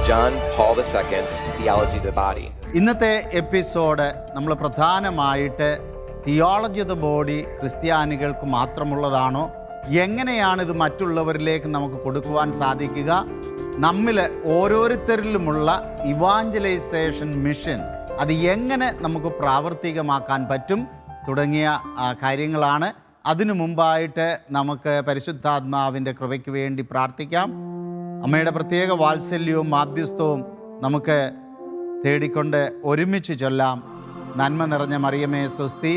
John Paul II's Theology of the Body. ഇന്നത്തെ episode നമ്മൾ പ്രധാനമായിട്ട് തിയോളജി ഓഫ് ദ ബോഡി ക്രിസ്ത്യാനികൾക്ക് മാത്രമുള്ളതാണോ, എങ്ങനെയാണിത് മറ്റുള്ളവരിലേക്ക് നമുക്ക് കൊടുക്കുവാൻ സാധിക്കുക, നമ്മിൽ ഓരോരുത്തരിലുമുള്ള ഇവാഞ്ചലൈസേഷൻ മിഷൻ അത് എങ്ങനെ നമുക്ക് പ്രാവർത്തികമാക്കാൻ പറ്റും തുടങ്ങിയ കാര്യങ്ങളാണ്. അതിനു മുമ്പായിട്ട് നമുക്ക് പരിശുദ്ധാത്മാവിൻ്റെ കൃപയ്ക്ക് വേണ്ടി പ്രാർത്ഥിക്കാം. അമ്മയുടെ പ്രത്യേക വാത്സല്യവും മാധ്യസ്ഥവും നമുക്ക് തേടിക്കൊണ്ട് ഒരുമിച്ച് ചൊല്ലാം. നന്മ നിറഞ്ഞ മറിയമേ സ്വസ്തി,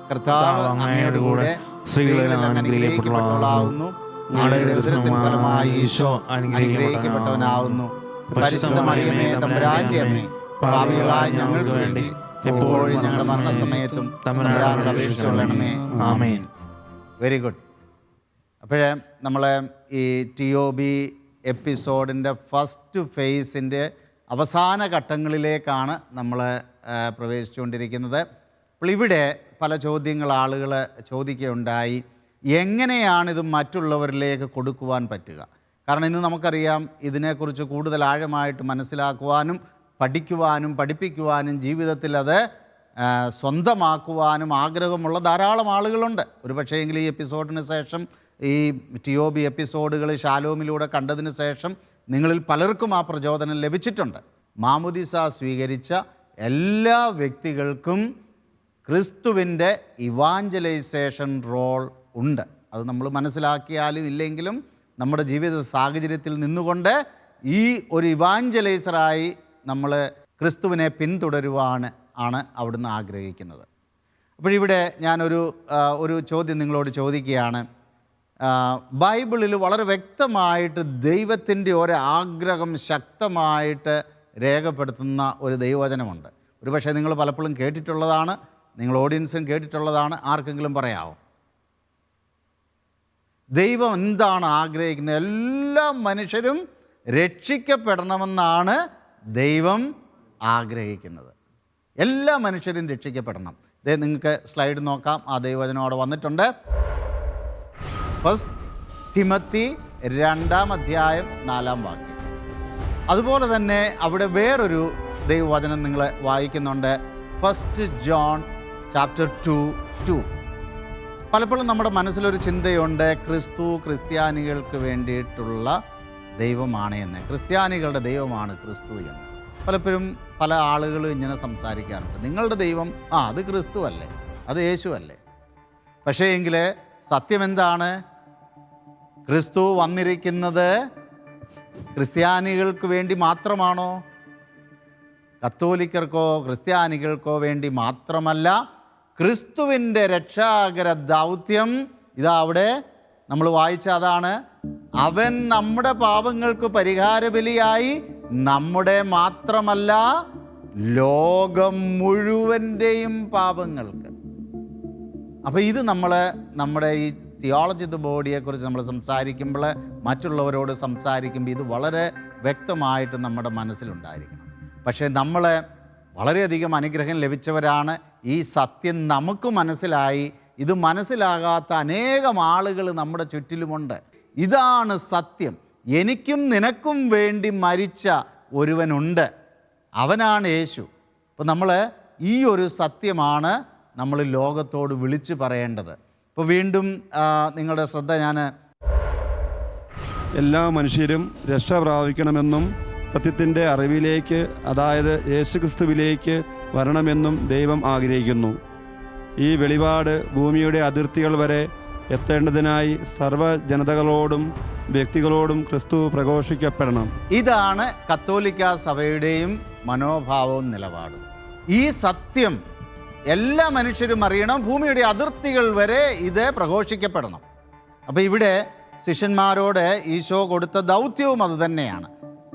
കർത്താവ് അങ്ങയുടെ കൂടെ സ്ത്രീകളിൽ അനുഗ്രഹിക്കപ്പെട്ടവളാകുന്നു, ഫലമായി ഈശോ അനുഗ്രഹിക്കപ്പെട്ടവനാകുന്നു. പരിശുദ്ധ മറിയമേ തമ്പുരാന്റെ അമ്മേ, പാപികളായ ഞങ്ങൾക്ക് വേണ്ടി എപ്പോഴും ഞങ്ങളുടെ മരണസമയത്തും തമ്പുരാനോട് അപേക്ഷിച്ചുകൊള്ളണമേ. ആമേൻ. Very good. അപ്പോഴേ നമ്മൾ ഈ TOB എപ്പിസോഡിൻ്റെ ഫസ്റ്റ് ഫേസിൻ്റെ അവസാന ഘട്ടങ്ങളിലേക്കാണ് നമ്മൾ പ്രവേശിച്ചുകൊണ്ടിരിക്കുന്നത്. അപ്പോൾ ഇവിടെ പല ചോദ്യങ്ങൾ ആളുകൾ ചോദിക്കുകയുണ്ടായി, എങ്ങനെയാണിത് മറ്റുള്ളവരിലേക്ക് കൊടുക്കുവാൻ പറ്റുക? കാരണം ഇന്ന് നമുക്കറിയാം, ഇതിനെക്കുറിച്ച് കൂടുതൽ ആഴമായിട്ട് മനസ്സിലാക്കുവാനും പഠിക്കുവാനും പഠിപ്പിക്കുവാനും ജീവിതത്തിൽ അത് സ്വന്തമാക്കുവാനും ആഗ്രഹമുള്ള ധാരാളം ആളുകളുണ്ട്. ഒരു പക്ഷേയെങ്കിൽ ഈ എപ്പിസോഡിന് ശേഷം, ഈ TOB എപ്പിസോഡുകൾ ശാലോമിലൂടെ കണ്ടതിന് ശേഷം നിങ്ങളിൽ പലർക്കും ആ പ്രചോദനം ലഭിച്ചിട്ടുണ്ട്. മാമുദിസ സ്വീകരിച്ച എല്ലാ വ്യക്തികൾക്കും ക്രിസ്തുവിൻ്റെ ഇവാഞ്ചലൈസേഷൻ റോൾ ഉണ്ട്. അത് നമ്മൾ മനസ്സിലാക്കിയാലും ഇല്ലെങ്കിലും നമ്മുടെ ജീവിത സാഹചര്യത്തിൽ നിന്നുകൊണ്ട് ഈ ഒരു ഇവാഞ്ചലൈസറായി നമ്മൾ ക്രിസ്തുവിനെ പിന്തുടരുവാൻ ആണ് അവിടുന്ന് ആഗ്രഹിക്കുന്നത്. അപ്പോഴിവിടെ ഞാനൊരു ചോദ്യം നിങ്ങളോട് ചോദിക്കുകയാണ്. ബൈബിളിൽ വളരെ വ്യക്തമായിട്ട് ദൈവത്തിൻ്റെ ഒരാഗ്രഹം ശക്തമായിട്ട് രേഖപ്പെടുത്തുന്ന ഒരു ദൈവവചനമുണ്ട്. ഒരുപക്ഷെ നിങ്ങൾ പലപ്പോഴും കേട്ടിട്ടുള്ളതാണ്, നിങ്ങൾ ഓഡിയൻസും കേട്ടിട്ടുള്ളതാണ്. ആർക്കെങ്കിലും പറയാമോ? ദൈവം എന്താണ് ആഗ്രഹിക്കുന്നത്? എല്ലാ മനുഷ്യരും രക്ഷിക്കപ്പെടണമെന്നാണ് ദൈവം ആഗ്രഹിക്കുന്നത്. എല്ലാ മനുഷ്യരും രക്ഷിക്കപ്പെടണം. ഇതേ നിങ്ങൾക്ക് സ്ലൈഡ് നോക്കാം, ആ ദൈവവചനം അവിടെ വന്നിട്ടുണ്ട്. 1 തിമത്തി 2-4 അതുപോലെ തന്നെ അവിടെ വേറൊരു ദൈവവചനം നിങ്ങൾ വായിക്കുന്നുണ്ട്, 1 ജോൺ ചാപ്റ്റർ 2:2. പലപ്പോഴും നമ്മുടെ മനസ്സിലൊരു ചിന്തയുണ്ട്, ക്രിസ്ത്യാനികൾക്ക് വേണ്ടിയിട്ടുള്ള ദൈവമാണ് എന്ന്, ക്രിസ്ത്യാനികളുടെ ദൈവമാണ് ക്രിസ്തു എന്ന്. പലപ്പോഴും പല ആളുകളും ഇങ്ങനെ സംസാരിക്കാറുണ്ട്, നിങ്ങളുടെ ദൈവം അത് ക്രിസ്തു അല്ലേ, അത് യേശു അല്ലേ. പക്ഷേ എങ്കിൽ സത്യം എന്താണ്? ക്രിസ്തു വന്നിരിക്കുന്നത് ക്രിസ്ത്യാനികൾക്ക് വേണ്ടി മാത്രമാണോ? കത്തോലിക്കർക്കോ ക്രിസ്ത്യാനികൾക്കോ വേണ്ടി മാത്രമല്ല. ക്രിസ്തുവിൻ്റെ രക്ഷാകര ദൗത്യം ഇതാ അവിടെ നമ്മൾ വായിച്ച അതാണ്. അവൻ നമ്മുടെ പാപങ്ങൾക്ക് പരിഹാരബലിയായി നമ്മുടെ മാത്രമല്ല ലോകം മുഴുവൻ്റെയും പാപങ്ങൾക്ക്. അപ്പോൾ ഇത് നമ്മുടെ ഈ തിയോളജി ഓഫ് ദ ബോഡിയെക്കുറിച്ച് നമ്മൾ സംസാരിക്കുമ്പോൾ, മറ്റുള്ളവരോട് സംസാരിക്കുമ്പോൾ ഇത് വളരെ വ്യക്തമായിട്ട് നമ്മുടെ മനസ്സിലുണ്ടായിരിക്കണം. പക്ഷേ നമ്മൾ വളരെയധികം അനുഗ്രഹം ലഭിച്ചവരാണ്. ഈ സത്യം നമുക്ക് മനസ്സിലായി. ഇത് മനസ്സിലാകാത്ത അനേകം ആളുകൾ നമ്മുടെ ചുറ്റിലുമുണ്ട്. ഇതാണ് സത്യം. എനിക്കും നിനക്കും വേണ്ടി മരിച്ച ഒരുവനുണ്ട്, അവനാണ് യേശു. അപ്പോൾ നമ്മൾ ഈ ഒരു സത്യമാണ് നമ്മൾ ലോകത്തോട് വിളിച്ചു പറയേണ്ടത്. ഇപ്പോൾ വീണ്ടും നിങ്ങളുടെ ശ്രദ്ധ എല്ലാ മനുഷ്യരും രക്ഷ പ്രാപിക്കണമെന്നും സത്യത്തിൻ്റെ അറിവിലേക്ക്, അതായത് യേശുക്രിസ്തുവിലേക്ക് വരണമെന്നും ദൈവം ആഗ്രഹിക്കുന്നു. ഈ വെളിപാട് ഭൂമിയുടെ അതിർത്തികൾ വരെ എത്തേണ്ടതിനായി സർവ്വജനതകളോടും വ്യക്തികളോടും ക്രിസ്തു പ്രഘോഷിക്കപ്പെടണം. ഇതാണ് കത്തോലിക്ക സഭയുടെയും മനോഭാവവും നിലപാടും. ഈ സത്യം എല്ലാ മനുഷ്യരും അറിയണം, ഭൂമിയുടെ അതിർത്തികൾ വരെ ഇത് പ്രഘോഷിക്കപ്പെടണം. അപ്പോൾ ഇവിടെ ശിഷ്യന്മാരോട് ഈശോ കൊടുത്ത ദൗത്യവും അതുതന്നെയാണ്.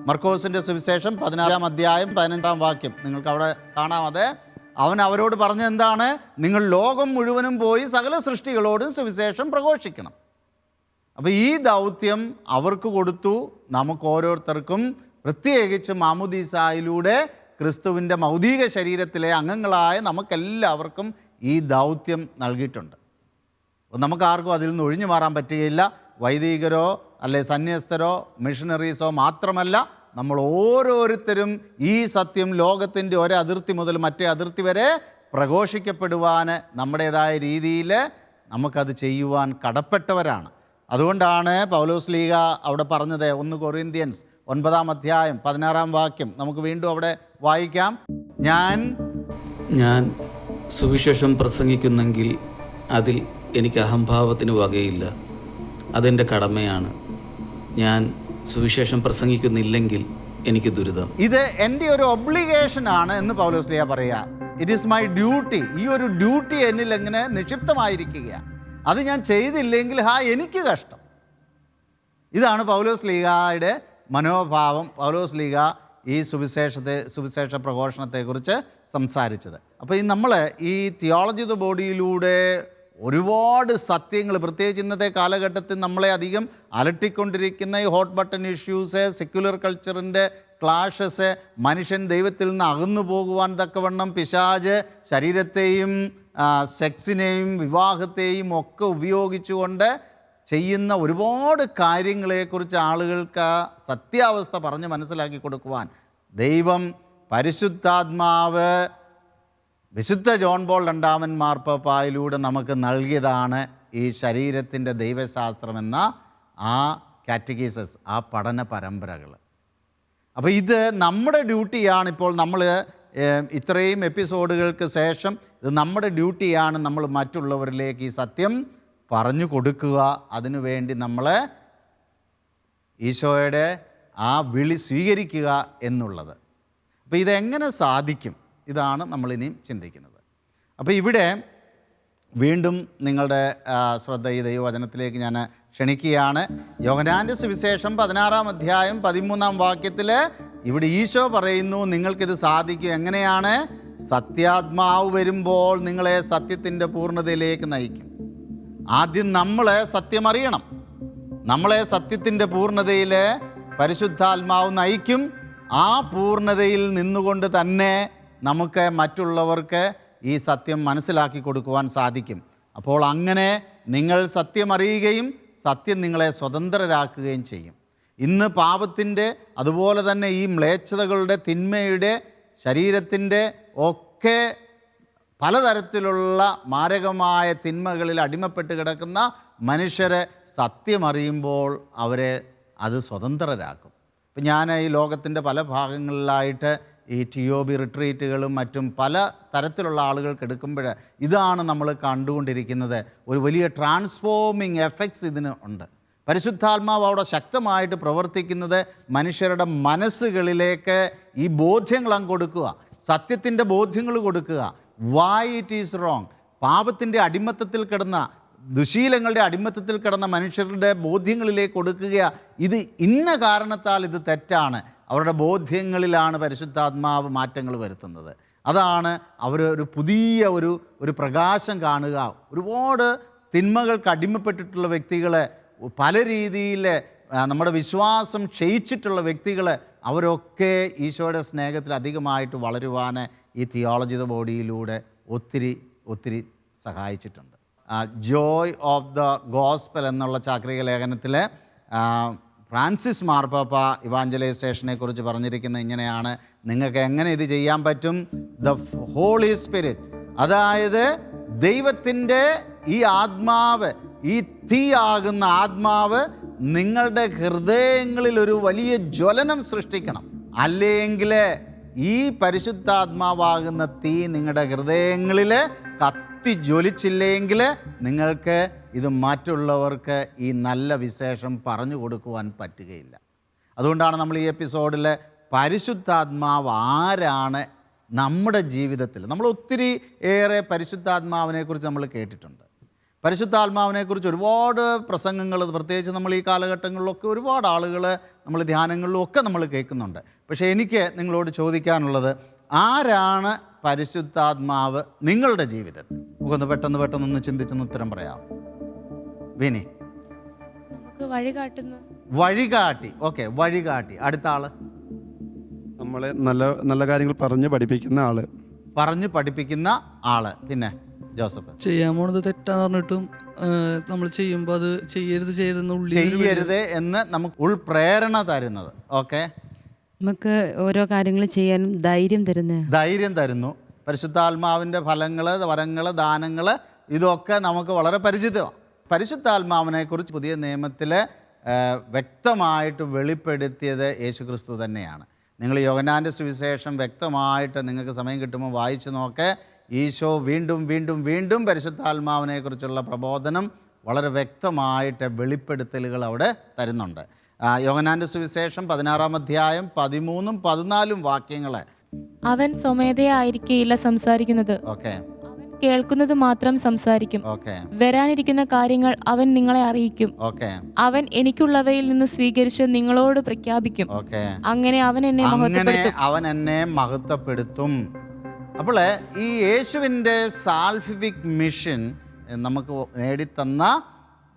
മർക്കോസിൻ്റെ സുവിശേഷം 14-15 നിങ്ങൾക്ക് അവിടെ കാണാം. അവൻ അവരോട് പറഞ്ഞെന്താണ്? നിങ്ങൾ ലോകം മുഴുവനും പോയി സകല സൃഷ്ടികളോടും സുവിശേഷം പ്രഘോഷിക്കണം. അപ്പോൾ ഈ ദൗത്യം അവർക്ക് കൊടുത്തു. നമുക്ക് ഓരോരുത്തർക്കും പ്രത്യേകിച്ച് മാമുദീസായിലൂടെ ക്രിസ്തുവിൻ്റെ മൗതിക ശരീരത്തിലെ അംഗങ്ങളായ നമുക്കെല്ലാവർക്കും ഈ ദൗത്യം നൽകിയിട്ടുണ്ട്. നമുക്കാർക്കും അതിൽ നിന്ന് ഒഴിഞ്ഞു മാറാൻ പറ്റുകയില്ല. വൈദികരോ അല്ലെ സന്യസ്തരോ മിഷണറീസോ മാത്രമല്ല, നമ്മൾ ഓരോരുത്തരും ഈ സത്യം ലോകത്തിൻ്റെ ഒരതിർത്തി മുതൽ മറ്റേ അതിർത്തി വരെ പ്രഘോഷിക്കപ്പെടുവാൻ നമ്മുടേതായ രീതിയിൽ നമുക്കത് ചെയ്യുവാൻ കടപ്പെട്ടവരാണ്. അതുകൊണ്ടാണ് പൗലോസ്ലീഹ അവിടെ പറഞ്ഞത് 1 കൊറിന്ത്യൻസ് 9 അധ്യായം 16 വാക്യം നമുക്ക് വീണ്ടും അവിടെ വായിക്കാം. ഞാൻ സുവിശേഷം പ്രസംഗിക്കുന്നെങ്കിൽ അതിൽ എനിക്ക് അഹംഭാവത്തിന് വകയില്ല. അതെൻ്റെ കടമയാണ്. ഞാൻ സുവിശേഷം പ്രസംഗിക്കുന്നില്ലെങ്കിൽ എനിക്ക് ദുരിതം. ഇത് എൻ്റെ ഒരു ഒബ്ലിഗേഷനാണ് എന്ന് പൗലോസ്ലീഹ പറയുക. It is my duty. ഈ ഒരു ഡ്യൂട്ടി എന്നിൽ എങ്ങനെ നിക്ഷിപ്തമായിരിക്കുകയാണ്. അത് ഞാൻ ചെയ്തില്ലെങ്കിൽ എനിക്ക് കഷ്ടം. ഇതാണ് പൗലോസ്ലീഹയുടെ മനോഭാവം. പൗലോസ്ലീഹ ഈ സുവിശേഷ പ്രഘോഷണത്തെക്കുറിച്ച് സംസാരിച്ചത്. അപ്പോൾ നമ്മൾ ഈ തിയോളജി ഓഫ് ദ ബോഡിയിലൂടെ ഒരുപാട് സത്യങ്ങൾ, പ്രത്യേകിച്ച് ഇന്നത്തെ കാലഘട്ടത്തിൽ നമ്മളെ അധികം അലട്ടിക്കൊണ്ടിരിക്കുന്ന ഈ ഹോട്ട് ബട്ടൺ ഇഷ്യൂസ്, സെക്യുലർ കൾച്ചറിൻ്റെ ക്ലാഷസ്, മനുഷ്യൻ ദൈവത്തിൽ നിന്ന് അകന്നു പോകുവാൻ തക്കവണ്ണം പിശാച് ശരീരത്തെയും സെക്സിനെയും വിവാഹത്തെയും ഒക്കെ ഉപയോഗിച്ചുകൊണ്ട് ചെയ്യുന്ന ഒരുപാട് കാര്യങ്ങളെക്കുറിച്ച് ആളുകൾക്ക് സത്യാവസ്ഥ പറഞ്ഞ് മനസ്സിലാക്കി കൊടുക്കുവാൻ ദൈവം പരിശുദ്ധാത്മാവ് വിശുദ്ധ ജോൺ പോൾ രണ്ടാമൻ മാർപ്പാപ്പായിലൂടെ നമുക്ക് നൽകിയതാണ് ഈ ശരീരത്തിൻ്റെ ദൈവശാസ്ത്രമെന്ന ആ കാറ്റഗീസസ്, ആ പഠന പരമ്പരകൾ. അപ്പോൾ ഇത് നമ്മുടെ ഡ്യൂട്ടിയാണ്. ഇപ്പോൾ നമ്മൾ ഇത്രയും എപ്പിസോഡുകൾക്ക് ശേഷം ഇത് നമ്മുടെ ഡ്യൂട്ടിയാണ്. നമ്മൾ മറ്റുള്ളവരിലേക്ക് ഈ സത്യം പറഞ്ഞു കൊടുക്കുക. അതിനുവേണ്ടി നമ്മൾ ഈശോയുടെ ആ വിളി സ്വീകരിക്കുക എന്നുള്ളത്. അപ്പോൾ ഇതെങ്ങനെ സാധിക്കും? ഇതാണ് നമ്മളിനിയും ചിന്തിക്കുന്നത്. അപ്പോൾ ഇവിടെ വീണ്ടും നിങ്ങളുടെ ശ്രദ്ധ ഈ ദൈവവചനത്തിലേക്ക് ഞാൻ ക്ഷണിക്കുകയാണ്. യോഹന്നാൻ്റെ സുവിശേഷം 16 അധ്യായം 13 വാക്യത്തിൽ ഇവിടെ ഈശോ പറയുന്നു, നിങ്ങൾക്കിത് സാധിക്കും. എങ്ങനെയാണ്? സത്യാത്മാവ് വരുമ്പോൾ നിങ്ങളെ സത്യത്തിൻ്റെ പൂർണ്ണതയിലേക്ക് നയിക്കും. ആദ്യം നമ്മൾ സത്യമറിയണം. നമ്മളെ സത്യത്തിൻ്റെ പൂർണ്ണതയിൽ പരിശുദ്ധാത്മാവ് നയിക്കും. ആ പൂർണ്ണതയിൽ നിന്നുകൊണ്ട് തന്നെ നമുക്ക് മറ്റുള്ളവർക്ക് ഈ സത്യം മനസ്സിലാക്കി കൊടുക്കുവാൻ സാധിക്കും. അപ്പോൾ അങ്ങനെ നിങ്ങൾ സത്യമറിയുകയും സത്യം നിങ്ങളെ സ്വതന്ത്രരാക്കുകയും ചെയ്യും. ഇന്ന് പാപത്തിൻ്റെ, അതുപോലെ തന്നെ ഈ മ്ലേച്ഛതകളുടെ, തിന്മയുടെ, ശരീരത്തിൻ്റെ ഒക്കെ പലതരത്തിലുള്ള മാരകമായ തിന്മകളിൽ അടിമപ്പെട്ട് കിടക്കുന്ന മനുഷ്യരെ സത്യമറിയുമ്പോൾ അവരെ അത് സ്വതന്ത്രരാക്കും. ഇപ്പം ഞാൻ ഈ ലോകത്തിൻ്റെ പല ഭാഗങ്ങളിലായിട്ട് ഈ TOB റിട്രീറ്റുകളും മറ്റും പല തരത്തിലുള്ള ആളുകൾക്ക് എടുക്കുമ്പോൾ ഇതാണ് നമ്മൾ കണ്ടുകൊണ്ടിരിക്കുന്നത്. ഒരു വലിയ ട്രാൻസ്ഫോമിങ് എഫക്ട്സ് ഇതിന് ഉണ്ട്. പരിശുദ്ധാത്മാവ് അവിടെ ശക്തമായിട്ട് പ്രവർത്തിക്കുന്നത് മനുഷ്യരുടെ മനസ്സുകളിലേക്ക് ഈ ബോധ്യങ്ങൾ അങ്ങ് കൊടുക്കുക, സത്യത്തിൻ്റെ ബോധ്യങ്ങൾ കൊടുക്കുക. Why it is wrong. പാപത്തിൻ്റെ അടിമത്തത്തിൽ കിടന്ന, ദുശീലങ്ങളുടെ അടിമത്തത്തിൽ കിടന്ന മനുഷ്യരുടെ ബോധ്യങ്ങളിലേക്ക് കൊടുക്കുക. ഇത് ഇന്ന കാരണത്താൽ ഇത് തെറ്റാണ്. അവരുടെ ബോധ്യങ്ങളിലാണ് പരിശുദ്ധാത്മാവ് മാറ്റങ്ങൾ വരുത്തുന്നത്. അതാണ് അവർ ഒരു പുതിയ ഒരു പ്രകാശം കാണുക. ഒരുപാട് തിന്മകൾക്ക് അടിമപ്പെട്ടിട്ടുള്ള വ്യക്തികളെ, പല രീതിയിൽ നമ്മുടെ വിശ്വാസം ക്ഷയിച്ചിട്ടുള്ള വ്യക്തികൾ, അവരൊക്കെ ഈശോയുടെ സ്നേഹത്തിൽ അധികമായിട്ട് വളരുവാൻ ഈ തിയോളജി ഓഫ് ദ ബോഡിയിലൂടെ ഒത്തിരി സഹായിച്ചിട്ടുണ്ട്. ജോയ് ഓഫ് ദ ഗോസ്പൽ എന്നുള്ള ചാക്രിക ലേഖനത്തിൽ ഫ്രാൻസിസ് മാർപ്പാപ്പ ഇവാഞ്ചലൈസേഷനെ കുറിച്ച് പറഞ്ഞിരിക്കുന്നത് ഇങ്ങനെയാണ്: നിങ്ങൾക്ക് എങ്ങനെ ഇത് ചെയ്യാൻ പറ്റും? ദ ഹോളി സ്പിരിറ്റ്, അതായത് ദൈവത്തിൻ്റെ ഈ ആത്മാവ്, ഈ തീയാകുന്ന ആത്മാവ് നിങ്ങളുടെ ഹൃദയങ്ങളിൽ ഒരു വലിയ ജ്വലനം സൃഷ്ടിക്കണം. അല്ലെങ്കിൽ ഈ പരിശുദ്ധാത്മാവാകുന്ന തീ നിങ്ങളുടെ ഹൃദയങ്ങളിൽ കത്തി ജ്വലിച്ചില്ലെങ്കിൽ നിങ്ങൾക്ക് ഇത് മറ്റുള്ളവർക്ക് ഈ നല്ല വിശേഷം പറഞ്ഞു കൊടുക്കുവാൻ പറ്റുകയില്ല. അതുകൊണ്ടാണ് നമ്മൾ ഈ എപ്പിസോഡിൽ പരിശുദ്ധാത്മാവ് ആരാണ് നമ്മുടെ ജീവിതത്തിൽ, നമ്മൾ ഒത്തിരി ഏറെ പരിശുദ്ധാത്മാവിനെക്കുറിച്ച് നമ്മൾ കേട്ടിട്ടുണ്ട്. പരിശുദ്ധാത്മാവിനെക്കുറിച്ച് ഒരുപാട് പ്രസംഗങ്ങൾ, പ്രത്യേകിച്ച് നമ്മൾ ഈ കാലഘട്ടങ്ങളിലൊക്കെ ഒരുപാട് ആളുകൾ നമ്മൾ ധ്യാനങ്ങളിലും ഒക്കെ നമ്മൾ കേൾക്കുന്നുണ്ട്. പക്ഷേ എനിക്ക് നിങ്ങളോട് ചോദിക്കാനുള്ളത്, ആരാണ് പരിശുദ്ധാത്മാവ് നിങ്ങളുടെ ജീവിതത്തിൽ? നമുക്കൊന്ന് പെട്ടെന്ന് ചിന്തിച്ചൊന്ന് ഉത്തരം പറയാം. വിനി? വഴികാട്ടി. ഓക്കെ, വഴികാട്ടി. അടുത്ത ആള്? നമ്മളെ നല്ല കാര്യങ്ങൾ പറഞ്ഞ് പഠിപ്പിക്കുന്ന ആള്. പിന്നെ ജോസഫ്? ചെയ്യാൻ പോണത് തെറ്റാന്ന് പറഞ്ഞിട്ടും നമ്മൾ ചെയ്യുമ്പോൾ അത് ചെയ്യരുത് എന്ന് നമുക്ക് ഉൾപ്രേരണ തരുന്നത്. ഓക്കെ, നമുക്ക് ഓരോ കാര്യങ്ങൾ ചെയ്യാനും ധൈര്യം ധൈര്യം തരുന്നു. പരിശുദ്ധാത്മാവിൻ്റെ ഫലങ്ങൾ, വരങ്ങൾ, ദാനങ്ങൾ ഇതൊക്കെ നമുക്ക് വളരെ പരിചിതമാണ്. പരിശുദ്ധാത്മാവിനെക്കുറിച്ച് പുതിയ നിയമത്തിൽ വ്യക്തമായിട്ട് വെളിപ്പെടുത്തിയത് യേശുക്രിസ്തു തന്നെയാണ്. നിങ്ങൾ യോഹന്നാൻ്റെ സുവിശേഷം വ്യക്തമായിട്ട് നിങ്ങൾക്ക് സമയം കിട്ടുമ്പോൾ വായിച്ചു നോക്ക്. ഈശോ വീണ്ടും വീണ്ടും വീണ്ടും പരിശുദ്ധാത്മാവിനെക്കുറിച്ചുള്ള പ്രബോധനം വളരെ വ്യക്തമായിട്ട് വെളിപ്പെടുത്തലുകൾ അവിടെ തരുന്നുണ്ട്. യോഹന്നാൻ്റെ സുവിശേഷം 16-ാം അധ്യായം 13-ഉം 14-ഉം വാക്യങ്ങൾ. അവൻ സ്വമേധയായിരിക്കയില്ല സംസാരിക്കുന്നത്, ഓക്കെ, അവൻ കേൾക്കുന്നത് മാത്രം സംസാരിക്കും. ഓക്കെ, വരാനിരിക്കുന്ന കാര്യങ്ങൾ അവൻ നിങ്ങളെ അറിയിക്കും. ഓക്കെ, അവൻ എനിക്കുള്ളവയിൽ നിന്ന് സ്വീകരിച്ച് നിങ്ങളോട് പ്രഖ്യാപിക്കും. ഓക്കെ. അങ്ങനെ അവൻ എന്നെ മഹത്വപ്പെടുത്തും. അപ്പോൾ ഈ യേശുവിൻ്റെ സാൽവിഫിക് മിഷൻ നമുക്ക് നേടിത്തന്ന